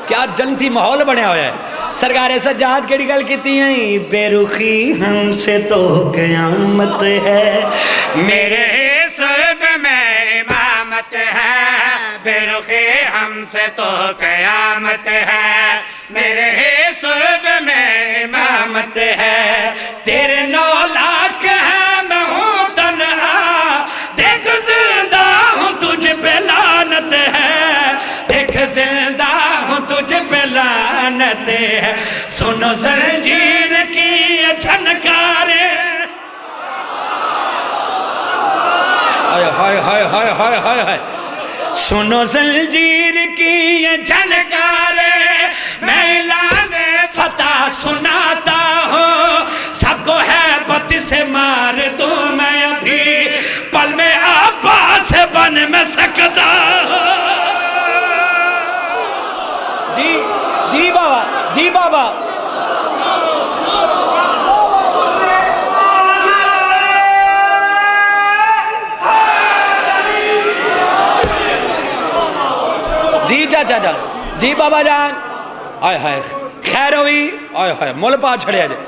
کیا جنتی ماحول بنے ہوئے ہے۔ سرکار سجاد کے گل کیتی ہیں، بے رخی ہم سے تو قیامت ہے، میرے صلب میں امامت ہے، بے رخی ہم سے تو قیامت ہے، میرے صلب میں امامت ہے، تیرے 9 لاکھ ہے میں ہوں تنہا، دیکھ زندہ ہوں تجھ پہ لعنت ہے، دیکھ زندہ ہوں تجھ پہ لعنت ہے، سنو زنجیر کی جھنکاریں، ہائے ہائے ہائے ہائے ہائے ہائے، سنو زنجیر کی یہ جھنکاریں، میں اعلان فتح سناتا ہوں، سب کو ہے بت سے مار دوں میں ابھی، پل میں عباس سے بن میں سکتا. جی بابا، جی بابا. جی چاچا جان، جی بابا جان. آئے ہائے خیر ہوئی، آئے ہائے مول پا چھڑیا جائے.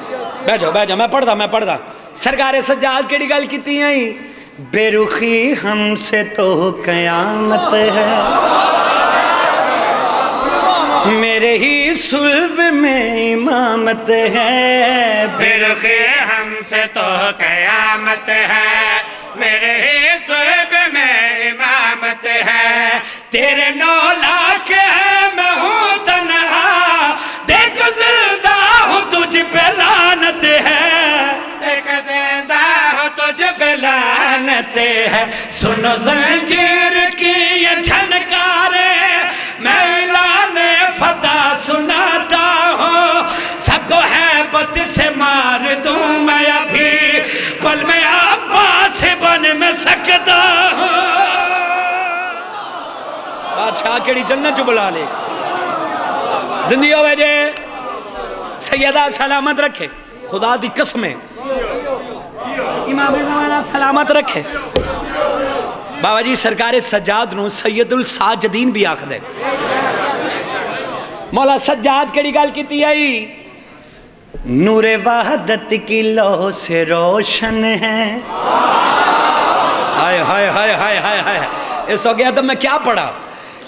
بیٹھو میں پڑھدا. سرکار سجاد کیڑی گل کیتی ہیں؟ بے رخی ہم سے تو قیامت ہے، میرے ہی صلب میں امامت ہے. بے رخی ہم سے تو قیامت ہے، میرے ہی صلب میں امامت ہے. تیرے 9 لاکھ ہے میں ہوں تنہا، دیکھ زندہ ہوں تجھ پہ لعنت ہے. ایک زندہ ہو تجھ پہ لعنت ہے. سنو زنجیر کی یہ جھنکارے، میں اعلان فتح سناتا ہوں. سب کو ہیبت سے مار دوں میں ابھی، پل میں عباس بن میں سکتا ہوں. بادشاہ کیڑی جنت جو بلا لے. زندگی ہوئے جے سیدہ سلامت رکھے، خدا دی قسمیں امام زمانہ سلامت رکھے. بابا جی سرکار سجاد نو سید الساجدین بھی آکھ دے. مولا سجاد کیڑی گل کیتی آئی؟ نور وحدت کی لو سے روشن ہے. ہائے ہائے ہائے ہائے ہائے ہائے. اس ہو گیا تو میں کیا پڑھا.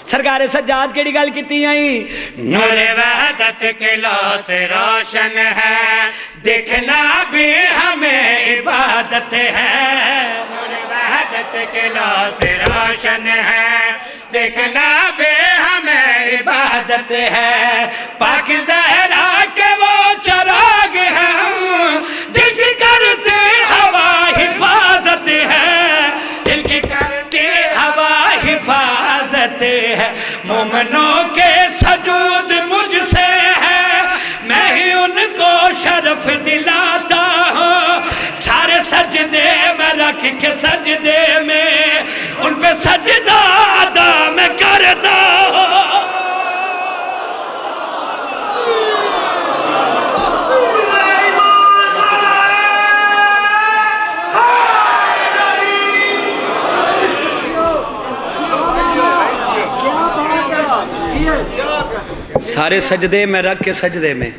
سرکار سجاد کیڑی گل کیتی آئی؟ نور وحدت کے لو سے روشن ہے، دیکھنا بھی ہمیں عبادت ہے. نور وحدت کے لو سے روشن ہے، دیکھنا بھی ہمیں عبادت ہے. پاک زہرا کے وہ چراغ ہیں جن کی کرتے ہوا حفاظت ہے، جن کی کرتے ہوا حفاظت ہے. مومنوں کے سجود مجھ سے ہے، میں ہی ان کو شرف دلاتا ہوں. سارے سجدے میں رکھ کے سجدے میں ان پہ سجدہ ادا میں کرتا ہوں. سارے سجدے میں رکھ کے سجدے میں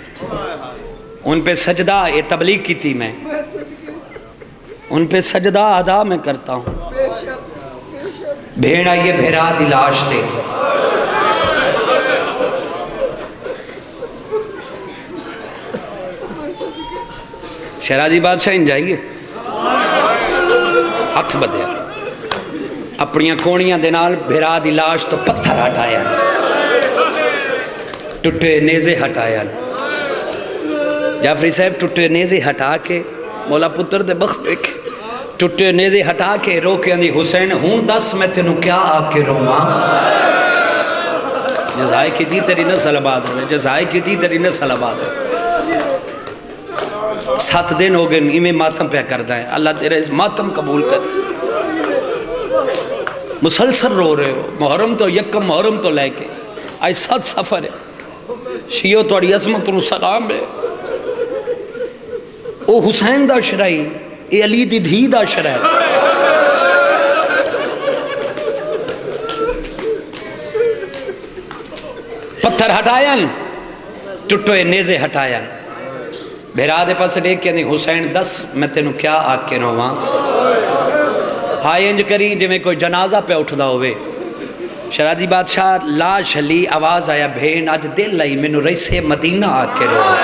ان پہ سجدہ یہ تبلیغ کی تھی. میں ان پہ سجدہ ادا میں کرتا ہوں. بھیڑا یہ بھیرا دلاش تھے، شہرازی بادشاہ ان جائیے ہاتھ بدیا اپنی کونیاں دے نال بھیرا دی لاش تو پتھر ہٹایا، ٹوٹے نیزے ہٹایا. جعفری صاحب ٹوٹے نیزے ہٹا کے مولا پتر دے بخت دیکھے، ٹوٹے نیزے ہٹا کے رو کے اندھی حسین ہوں دس میں تینوں کیا آ کے رواں. جزائے کی تھی تیری نسل آباد ہوئے، جزائے کی تھی تیری نسل آباد ہوئے. 7 دن ہو گئے ایمیں ماتم پہ کرتا ہے. اللہ تیرے اس ماتم قبول کر. مسلسل رو رہے ہو، محرم تو یکم محرم تو لے کے آج 7 سفر ہے. شیعو توڑی عظمت انہوں سلام ہے. او حسین دا شرائی، اے علی دی دھی دا شرائی. پتھر ہٹایا ٹوٹے نیزے ہٹایا. بھیرا دے پاس دیکھ کے حسین دس میں تینوں کیا آگ کے رواں. ہائے انج کری جو میں کوئی جنازہ پہ اٹھدا ہوئے. شہرازی بادشاہ لاش ہلی آواز آیا بھین آج دل لائی مینوں رئیسے مدینہ آگ کے رواں.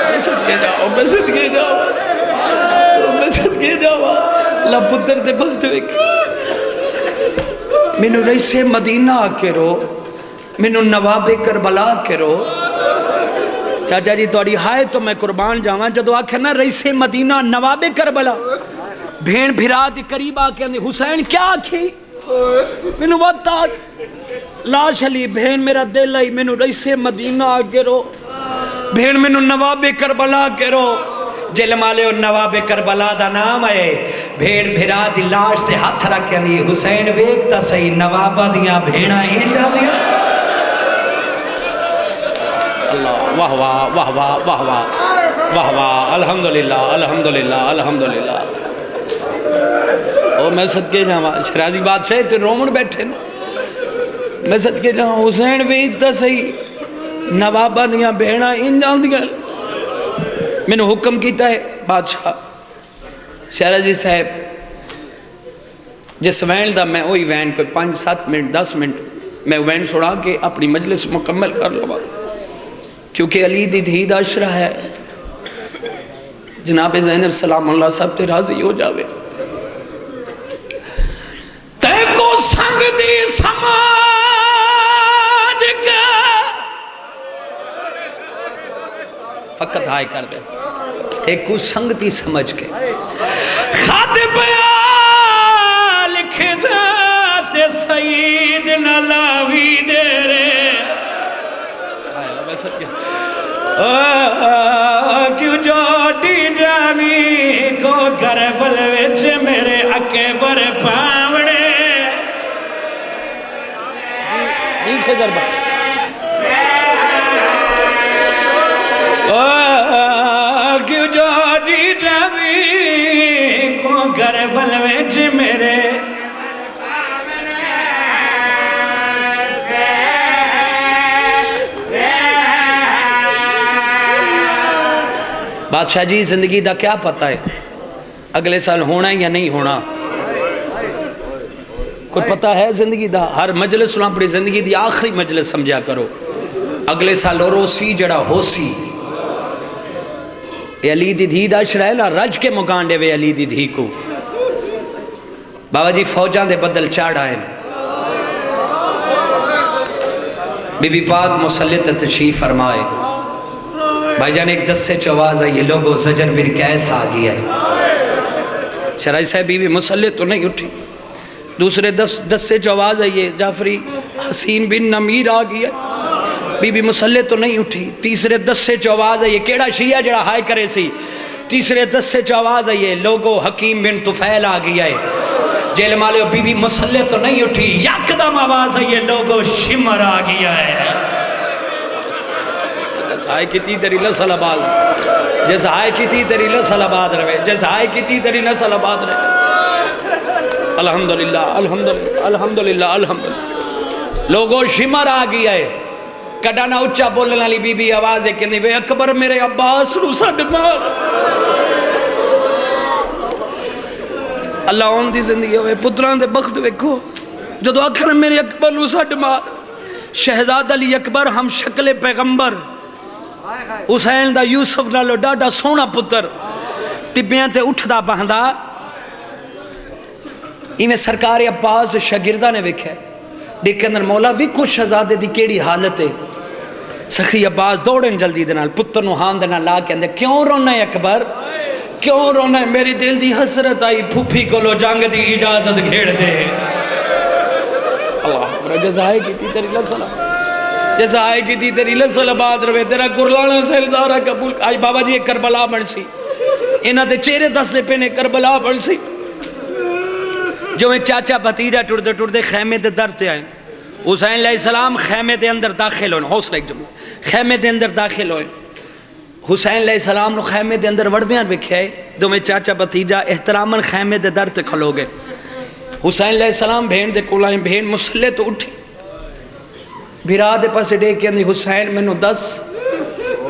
میں صدقے جاؤ اللہ پتر دے بخت ویک مینوں رئیسے مدینہ آگ کے رو، مینوں نواب کربلا کے رو. چاچا جی توڑی ہائے تو میں قربان جاواں جدو آکھے نا رئیس مدینہ نواب کربلا. بھین بھرا دی قریب آکے اندھی حسین کیا آکھی مینوں وقتا لاش علی بھین میرا دل آئی مینوں رئیس مدینہ آگے رو، بھین مینوں نواب کربلا کے رو. جل مالے نواب کربلا دا نام ہے بھیڑ بھرا دی لاش سے ہاتھ رکھ دی حسین ویکتا سہی نوابہ دیاں بھیڑا ہی جا دیا اللہ واہ واہ واہ واہ واہ واہ واہ واہ الحمدللہ الحمدللہ الحمدللہ اور میں صدقے جاؤں شرازی بادشاہ تے رومن بیٹھے نا میں صدقے جاؤں حسین ویکتا سہی نوابہ دیاں بھیڑا ہی جا دیا میں نے حکم کیتا ہے بادشاہ شہرازی صاحب جس وین دا میں وہی وین کوئی 5-7 منٹ 10 منٹ میں وین سڑا کے اپنی مجلس مکمل کر لوں کیونکہ علی دی دھی دا عشرہ ہے جناب زینب سلام اللہ سب تے راضی ہو جاوے تے کو سنگ دی سماج کا فقط ہائے کر دے تے کو سنگتی سمجھ کے خاطب لکھ دا تے سید نلاوی دے رے کیوں جو ڈیڈاوی کو گربل وچ میرے اکبر پاوڑے نیچے ضربہ کیوں جو ڈیڈاوی کو گربل وچ میرے بادشاہ جی زندگی دا کیا پتہ ہے اگلے سال ہونا یا نہیں ہونا کوئی پتہ ہے زندگی دا ہر مجلس سنا پڑی زندگی دی آخری مجلس سمجھا کرو اگلے سال رو سی جڑا ہو سی اے علی دی دھی دا شرائلہ رج کے مکانڈے وے علی دی دھی کو بابا جی فوجان دے بدل چاڑ آئیں بی بی پاک مسلط تشریف فرمائے بھائی جان ایک 10 سے 4 آواز آئی یہ لوگوں زجر بن کیس آگیا ہے شرعی صاحب بی بی مسلط تو نہیں اٹھی دوسرے 10 سے 4 آواز آئی ہے جعفری حسین بن نمیر آگیا ہے بی بی مسلط تو نہیں اٹھی تیسرے 10 سے 4 آواز آئی ہے کیڑا شیعہ جڑا ہائے کرے سی تیسرے 10 سے 4 آواز آئی ہے لوگوں حکیم بن طفیل آگیا ہے جیل مالے بی بی مسلط تو نہیں اٹھی یکدم آواز آئی ہے لوگوں شمر آگیا ہے آئے کتی تیری نسل آباد جیسا آئے کتی تیری نسل آباد رہے جیسا آئے کتی تیری نسل آباد رہے الحمدللہ الحمدللہ الحمدللہ الحمدللہ لوگوں شمر آگیا ہے کڑانا اچھا بولنے والی بی بی آواز ہے کہ نہیں وے اکبر میرے عباس رو سڈ مار اللہ ان دی زندگی ہوئے پتران دے بخت ویکھو جدو آخر میرے اکبر رو سڈ مار شہزاد علی اکبر ہم شکل پیغمبر حسین دا یوسف نالو ڈاڈا سونا پتر ٹبیاں تے اٹھدا بہندا ایویں سرکار عباس شاگردہ نے ویکھیا دیکھ اندر مولا ویکھو شہزادے دی کیڑی حالت ہے سخی عباس دوڑن جلدی دے نال پتر نو ہاں دے نال لا کے اندر کیوں رونا ہے اکبر کیوں رونا ہے میری دل دی حسرت آئی پھوپھی کو لو جنگ دی اجازت گھیڑ دے اللہ اکبر جزائے کی تھی تیری لسلام جیسا آئے کی تھی تیری لسل آباد روے تیرا گرلانا سیلدارہ قبول آج بابا جی ایک کربلا بن سی انہاں دے چہرے دس دے پینے کربلا بن سی جو میں چاچا بھتیجا ٹردے خیمے دے در تے آئیں حسین علیہ السلام خیمے دے اندر داخل ہوئیں حوصلہ ایک جملہ خیمے دے اندر داخل ہوئیں حسین علیہ السلام نو خیمے دے اندر وردیاں بکھے آئے دو میں چاچا بھتیجا احتراماً خیمے دے در تے کھلو گئے حسین علیہ السلام بھین دے کولائیں بھین مسلح تو اٹھی بھیرا دے پاس ڈے کے اندھی حسین میں نو 10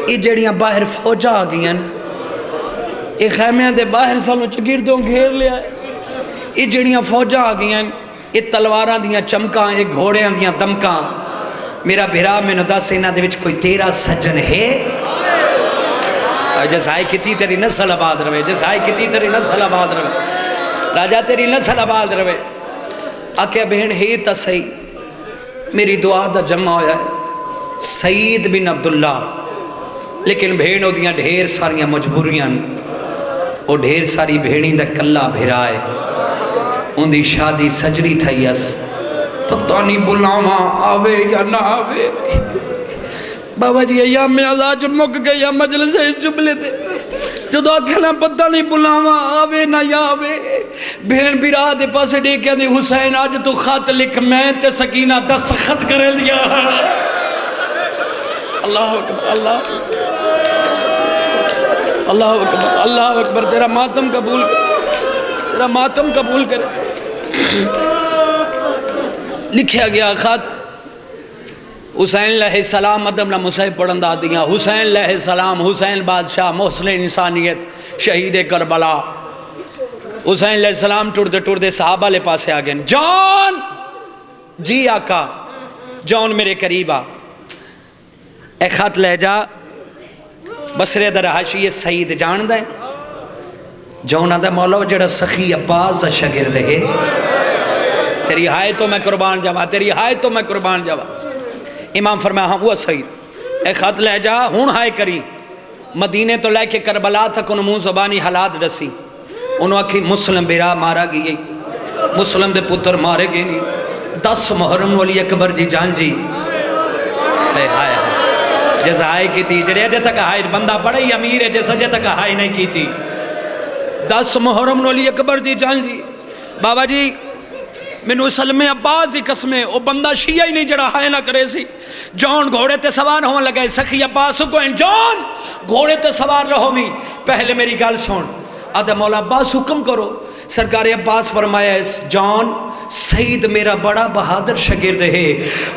ای جڑیاں باہر فوجہ آگئیں ای خیمیاں دے باہر سالوں چگیردوں گھیر لیا ای جڑیاں فوجہ آگئیں ای تلواراں دیاں چمکاں ای گھوڑیاں دیاں دمکاں میرا بھیرا میں نو 10 انہ دے وچ کوئی تیرا سجن ہے جیسا آئی کتی تیری نسل آباد روے جیسا آئی کتی تیری نسل آباد روے راجہ تیری نسل آباد روے آکے بہن ہی تا صحیح میری دعا دا جمع ہویا ہے سعید بن عبداللہ لیکن بھینوں دیاں ڈھیر ساریاں مجبوریاں اور ڈھیر ساری بھینی دا کلہ بھرائے ان دی شادی سجری تھا یس پتہ نہیں بلاواں آوے یا نہ آوے بابا جی ایام میں آزاد مک گیا مجلس اس جملے دے جدو آکھنا پتہ نہیں بلاواں آوے نہ آوے بہن برا دے پاسے ڈیکیا دی حسین آج تو خط لکھ میں تے سکینہ دستخط کرے لیا اللہ اکبر اللہ اکبر اللہ اکبر تیرا ماتم قبول کر تیرا ماتم قبول کر لکھیا گیا خط حسین علیہ السلام ادم نہ مصحف پڑھن دا دیاں حسین علیہ السلام حسین بادشاہ محسن انسانیت شہید کربلا حسین علیہ السلام ٹوڑ دے صحابہ لے پاسے آگئے جان جی آقا جان میرے قریب آ اے خط لے جا بسرے در حاشیے سعید جان دے جان آدھا مولا جڑا سخی عباس شگرد ہے تیری ہائے تو میں قربان جاوا تیری ہائے تو میں قربان جاوا امام فرمایا ہاں وہ سعید اے خط لے جا ہون ہائے کری مدینے تو لے کے کربلا تک انہوں منہ زبانی حالات رسی انہوں آکھی مسلم بیرا مارا گئی مسلم دے پتر مارے گئے نہیں 10 محرم ولی اکبر جی جان جی ہائے ہائے جیسا ہائے کی تھی جڑے اجے تک ہائے بندہ بڑا ہی امیر ہے جیسا اجے تک ہائے نہیں کی تھی 10 محرم ولی اکبر جی جان جی بابا جی مینوں سلم عباس دی قسمیں او بندہ شیعہ ہی نہیں جڑا ہائے نہ کرے سی جان گھوڑے تے سوار ہون لگے سخی عباس کو جان گھوڑے تے سوار رہو می پہلے میری گل سن آدھا مولا عباس حکم کرو سرکار عباس فرمایا اس جان سعید میرا بڑا بہادر شگرد ہے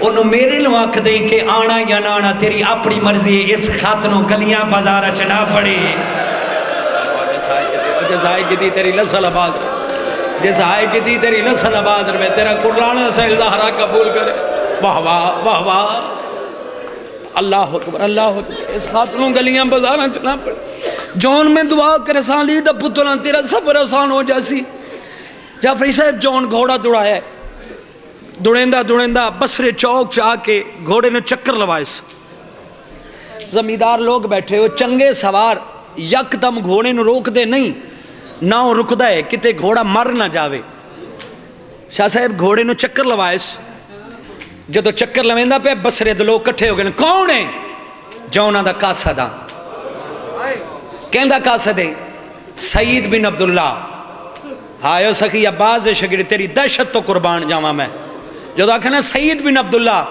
انہوں میرے لوگ آکھ دیں کہ آنا یا نہ آنا تیری اپنی مرضی اس خاتنوں گلیاں بازارہ چنا پڑی جزائے کی دی تیری نسل آباد جزائے کی دی تیری نسل آباد میں تیرا قرآن سے زہرا قبول کرے واہ واہ واہ واہ اللہ اکبر اللہ اکبر اس خاتنوں گلیاں بازارہ چنا پڑی جون میں دعا کر رسان لی دا پترہ تیرا سفر آسان ہو جیسی جعفری صاحب جون گھوڑا دوڑا ہے دوڑیندہ بسرے چوک چاہ کے گھوڑے نے چکر لوائس زمیندار لوگ بیٹھے ہو چنگے سوار یک دم گھوڑے نے روک دے نہیں نہ رک دا ہے کتے گھوڑا مر نہ جاوے شاہ صاحب گھوڑے نے چکر لوائس جدو چکر لویندہ پہ بسرے دے لوگ کٹھے ہو گئے کون ہے جونا دا کاسا دا کہندہ کاسا دے سعید بن عبداللہ آئیو سخی عباس شگری تیری دہشت تو قربان جاواں میں جو آکھنا سعید بن عبداللہ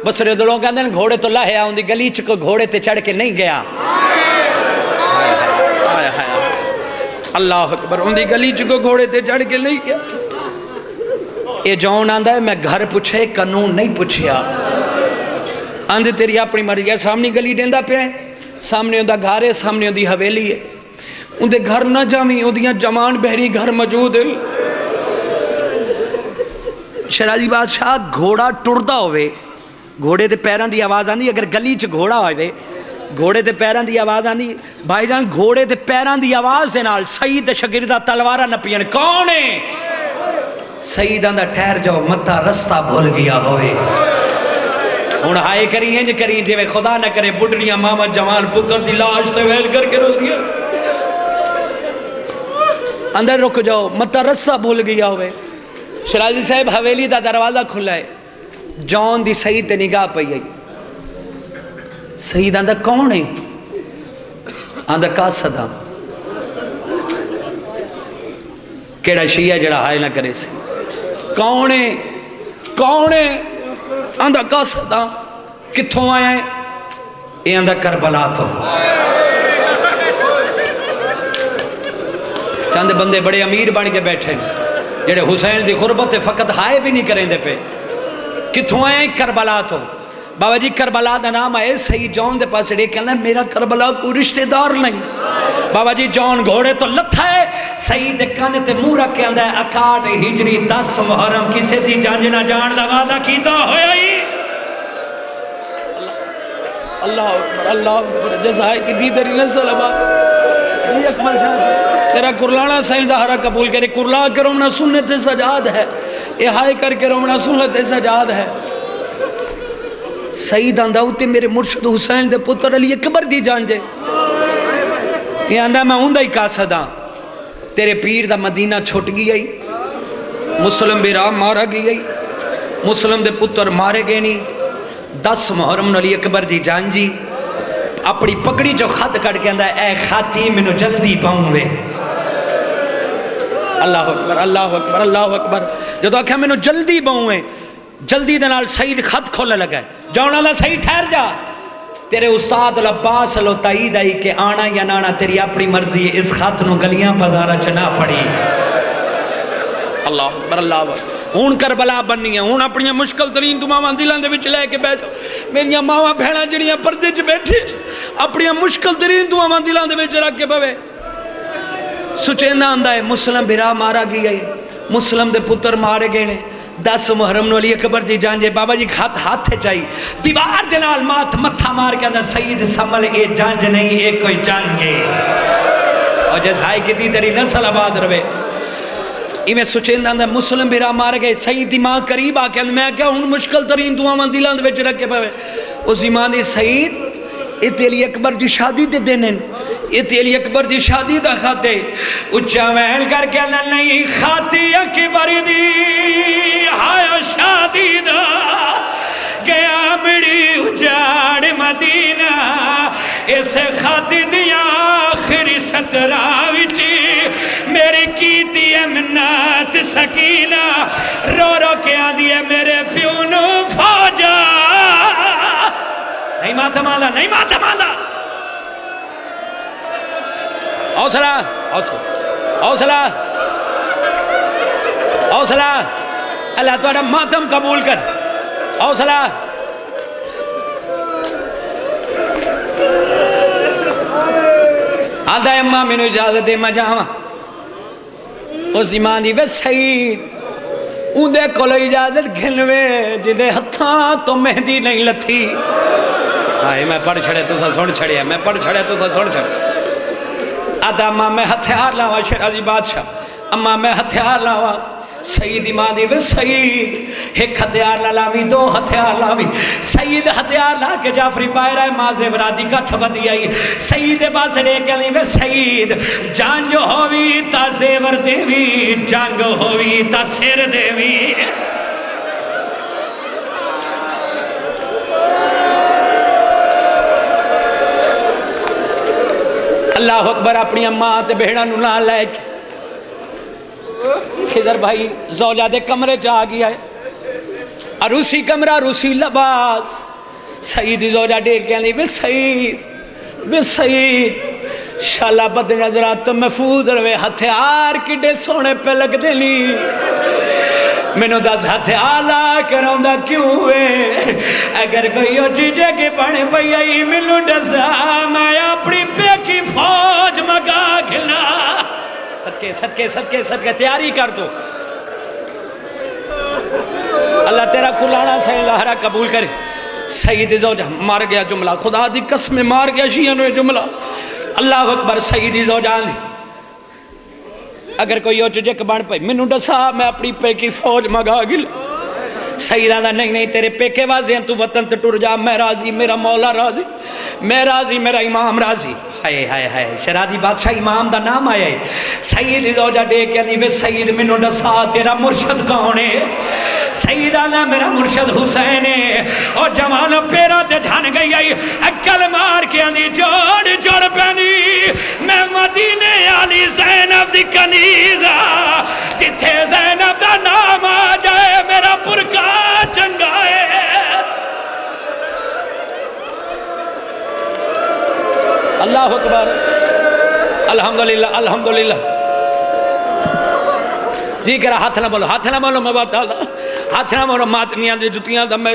بسرے دلوں کہندے ہیں گھوڑے تو لہے آؤں دی گلی چکو گھوڑے تے چڑھ کے نہیں گیا اللہ اکبر ان دی گلی چکو گھوڑے تے چڑھ کے نہیں گیا اے جون آندہ ہے میں گھر پوچھے قانون نہیں پوچھیا آندھے تیری اپنی مرضی ہے سامنے گلی ڈیندہ پہ ہے سامنے اندہ گھر ہے سامنے اندھی حویلی ہے اندھے گھر نہ جامی اندھیاں جمان بہری گھر موجود ہے شرازی بادشاہ گھوڑا ٹردہ ہوئے گھوڑے دے پیران دی آواز آندھی اگر گلی چ گھوڑا ہوئے گھوڑے دے پیران دی آواز آندھی بھائی جان گھوڑے دے پیران دی آواز دے نال سعید شگردہ تلوارہ نپیان کون ہے سعید آندھا ٹھہر جاؤ متا رستہ بھول گیا ہوئے ہون ہائے کری انج کری جے خدا نہ کرے بڑھنیاں ماما جوان پتر دی لاش تے ویل کر کے رو دیا اندر رک جاؤ متا رسہ بھول گیا ہوئے شرازی صاحب حویلی دا دروازہ کھلا ہے جون دی سعید تے نگاہ پئی آئی سعید آندھا کون ہے آندھا کاسدہ کیڑا شیعہ جڑا ہائے نہ کرے سی کون ہے آندھا کاسدہ کتھوں آیا ہے اے آندھا کربلا تو چاندے بندے بڑے امیر بن کے بیٹھے جڑے حسین دی غربت فقط ہائے بھی نہیں کریں دے پہ کتھوں آئے کربلا تو بابا جی کربلا دا نام آئے سعید جون دے پاس ڈے کہنا میرا کربلا کوئی رشتہ دار نہیں بابا جی جون گھوڑے تو لتھا ہے سعید دے کانے تے منہ رکھ کے آندہ ہے 61 ہجری 10 محرم کسے دی جانجنا جان دا وعدہ کیتا ہویا ہی اللہ اکبر جزائے کی دیدری نسل ابا یہ اکمل شاہ تیرا کرلانا سائن ظاہرہ قبول کرے کرلا کے رومنا سنت سجاد ہے احائے کر کے رومنا سنت سجاد ہے سعید آندھا ہوتے میرے مرشد حسین دے پتر علی اکبر دی جان جے یہ آندھا میں ہوں دا ہی کاسدہ تیرے پیر دا مدینہ چھوٹ گئی آئی مسلم بیرا مارا گئی آئی مسلم دے پتر مارے گئے نہیں 10 محرم علی اکبر دی جان جی اپنی پکڑی جو خط کٹ کے اندر اے خاتی مینوں جلدی پاؤں وے اللہ اکبر اللہ اکبر اللہ اکبر جدو آکھیا مینوں جلدی پاؤں وے جلدی دے نال سعید خط کھولنے لگا ہے جاؤنا دا سعید ٹھہر جا تیرے استاد العباس لو تائید آئی کہ آنا یا نانا تیری اپنی مرضی ہے اس خط نو گلیاں بازارہ چنا پڑی اللہ اکبر اللہ اکبر ہون کربلا بننی ہے ہون اپنی مشکل ترین دعاواں دلاں دے وچ لے کے بیٹھو میری ماواں بہناں جڑیاں پردے چ بیٹھے اپنی مشکل ترین دعاواں دلاں دے وچ رکھ کے پوے سچیندا آندا ہے مسلم بھرا مارا گیا ہے مسلم دے پتر مارے گئے نے 10 محرم نو علی اکبر جی جانجے بابا جی خط ہاتھ چاہی دیوار دے نال متھا مار کے اندر سید سمل اے جانج نہیں اے کوئی جنگ ہے اور جیسا آئی کی تیری نسل آباد روے میں سچین داندہ مسلم بھیرا مار گئے سعید دی ماں قریب آکے میں کیا ہوں مشکل ترین دعاواں دلاں دے وچ رکھے پوے اس دی ماں دی سعید اے علی اکبر دی شادی دے دینن اے علی اکبر دی شادی دا خاتے اچھا وین کر کے نہیں خاتی اکبر دی ہائے شادی دا گیا مڑی اجاڑ مدینہ اس خاتی دیا آخری سترہ وچی میری کیتی امنات سکینہ رو رو کے آدھی ہے میرے پیونو فوجا نہیں ماتا مالا نہیں ماتا مالا حوصلہ حوصلہ حوصلہ اللہ تمہارا ماتم قبول کر حوصلہ آدھا اممہ میں نے اجازت دے میں جاواں اس ایمان دی وے سعید اندے کولو اجازت گھنوے جدے ہتھاں تو مہندی نہیں لتھی آئے میں پڑھ چھڑے تو سا سن چھڑیا میں پڑھ چھڑے تو سا سن چھڑیا آدھا اممہ میں ہتھیار لاوا شیرازی بادشاہ اممہ میں ہتھیار لاوا سعید ایمان دی وے سعید ایک ہتھیار لاوی دو ہتھیار لاوی سعید ہتھیار لا کے جعفری پائے رہے مازے ورادی کا ٹھبتی آئی سعید باسڑے کے لئے وے سعید جان جو ہوئی تا زیور دیوی جنگ ہوئی تا سر دیوی اللہ اکبر اپنی اماں تے بہڑا نو نہ لے کے خضر بھائی زوجہ دے کمرے جا گیا ہے عروسی کمرہ عروسی لباس سعید زوجہ دیکھ کے لئے وے سعید شالہ بد نظرات تو محفوظ روے ہتھیار کڈے سونے پہ لگ دلی میں نے 10 ہتھیار لا کے روندہ کیوں ہوئے اگر کوئی ہو چیجے کے پڑھے پئی آئی میں نے ڈسا میں اپنی پہ کی فوج مگا کھلا صدقے تیاری کر دو اللہ تیرا کلانا صحیح لہرہ قبول کرے سعید زوجہ مار گیا جملہ خدا دی قسم مار گیا شیعہ جملہ اللہ اکبر سعید زوجہ دی اگر کوئی اور چجے کبان پہ میں نے ڈسا میں اپنی پہ کی فوج مگا گل سعید آدھا نہیں تیرے پہ کے واضح ہیں تو وطن تو ٹر جا میں راضی میرا مولا راضی میں راضی میرا امام راضی ہائے ہائے ہائے شیرازی بادشاہ امام دا نام آیا ہے سعید زوجہ دے کے لیے سعید منو ڈسا تیرا مرشد کون ہے سعید آنا میرا مرشد حسین ہے اور جوانوں پیرا تے جھان گئی آئی اکل مار کے اندھی جوڑ پہنی میں مدینے علی زینب دی کنیزہ جتھے زینب دا نام آ جائے میرا پرکا چنگائے اللہ اکبر الحمدللہ الحمدللہ جی کرا ہاتھ نہ بولو میں بات ڈالتا ہاتھ نہ بولو ماتمیاں دے جتیاں دا میں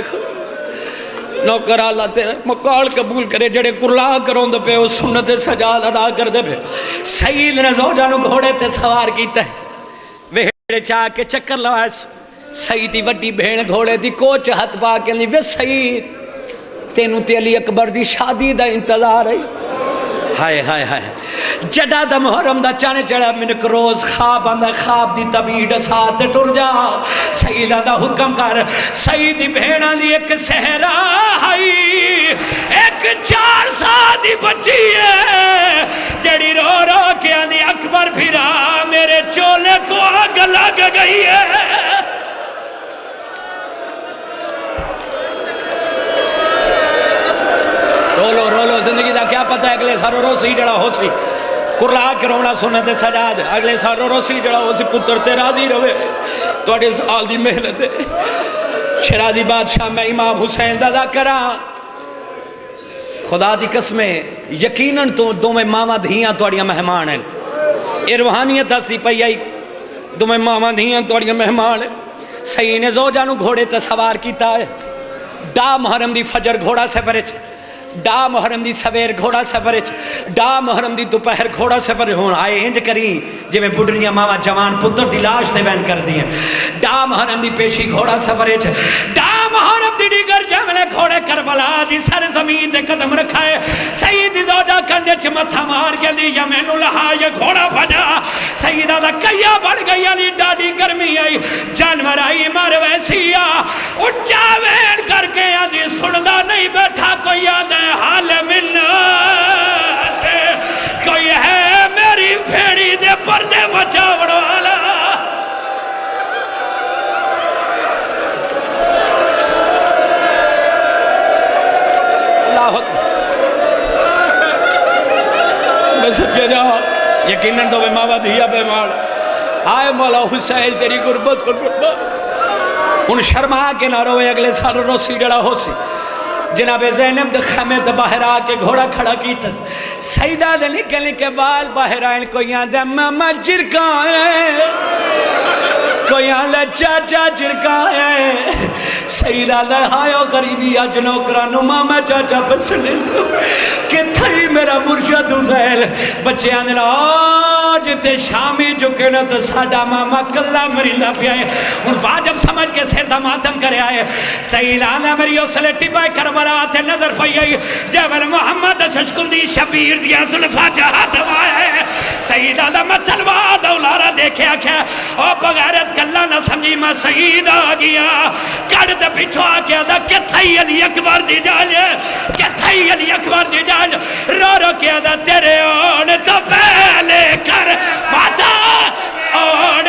نوکر اللہ تیرے مقال قبول کرے جڑے کرلا کروں دے پہ اس سنت سجاد ادا کر دے پہ سعید نے زوجہ نو گھوڑے تے سوار کیتا ہے ویڑے چاہ کے چکر لوائس سعیدی وڈی بھین گھوڑے دی کوچ ہتھ پا کے لی وے سعید تینو تے علی اکبر دی شادی دا انتظار ہے ہائے ہائے ہائے جڑا دا محرم دا چانے چڑھا میں نے روز خواب آندہ خواب دی طبیعت ساتھ ٹر جا سعیدہ دا حکم کر سعیدی بھیڑا دی ایک سہرہ ہائی ایک 4 سال دی بچی ہے جڑی رو رو کے آندھی اکبر پھرا میرے چولے کو آگ لگ گئی ہے رولو زندگی دا اگلے سارو روسی جڑا ہو سی کرلا کے رونا سننے تے سجاد اگلے سارو روسی جڑا ہو سی پتر تے راضی رہے توڑے سال دی محنت ہے شرازی بادشاہ میں امام حسین دا کرا خدا دی قسمیں یقیناً تو دو میں ماما دھیاں توڑیاں مہمان ہیں یہ روحانیت ہسی پئی آئی دو میں ماما دھیاں توڑیاں مہمان ہیں سید نے زوجہ نو گھوڑے تے سوار کیتا ہے ڈا محرم دی فجر گھوڑا سفر ہے ڈا محرم دی سویر گھوڑا سفر ہے ڈا محرم دی دوپہر گھوڑا سفر ہون آئے انج کری جو میں بڑھنیاں ماما جوان پتر دی لاش تے بین کر دی ہیں ڈا محرم دی پیشی گھوڑا سفر ہے ڈا محرم دی دیگر جملے گھوڑے کربلا دی سر زمین دے قدم رکھائے سید زوجہ کنڈے چمتھا مار کے دی یمین لہا یہ گھوڑا بھجا سیدہ دا کیا بڑھ گئی علی ڈاڈی گرمی آئی جانور آئی مار ویسیا اچھاوین کر کے آدھی سندا نہیں بیٹھا کوئی یاد ہے حال من سے کوئی ہے میری بھیڑی دے پردے بچاوڑ والا اللہ بس کے جا یقیناً تو ماما دیا بے مار آئے مولا حسین تیری غربت پر غربت ان شرما کے نہ روئے اگلے سال روسی جڑا ہو سی جناب زینب دے خیمے تے باہر آ کے گھوڑا کھڑا کیتا سیدہ دے نکلنے کے بال باہر آئین کوئی آدھے ماما جرکائے کوئی آدھے چاچا جرکائے سیدہ دے ہائیو غریبی آج نوکرانو ماما چاچا پسلے کہ تھئی میرا مرشد حسین بچے آدھے آج تے شامی جھکے نا تو ساڑا ماما کلہ مریلہ پہ آئے ان واجب سمجھ کے سر دا ماتم کرے آئے سیدہ دے میری اسلے ٹپائے کربلا آتے نظر پئی آئی جبل محمد ششکندی شبیر دیا ظلفہ جہاں دوائے سیدہ دا مطلبہ دولارہ دیکھے آکھے او بغیرت کلہ نہ سمجھی میں سید آ گیا کڑ دے پیچھو آ گیا دا کہ تھئی علی اکبر دی جاجے کہ تھئی علی اکبر دی جاجے رو رو کیا دا تیرے اون تو پہلے کر ماتا اون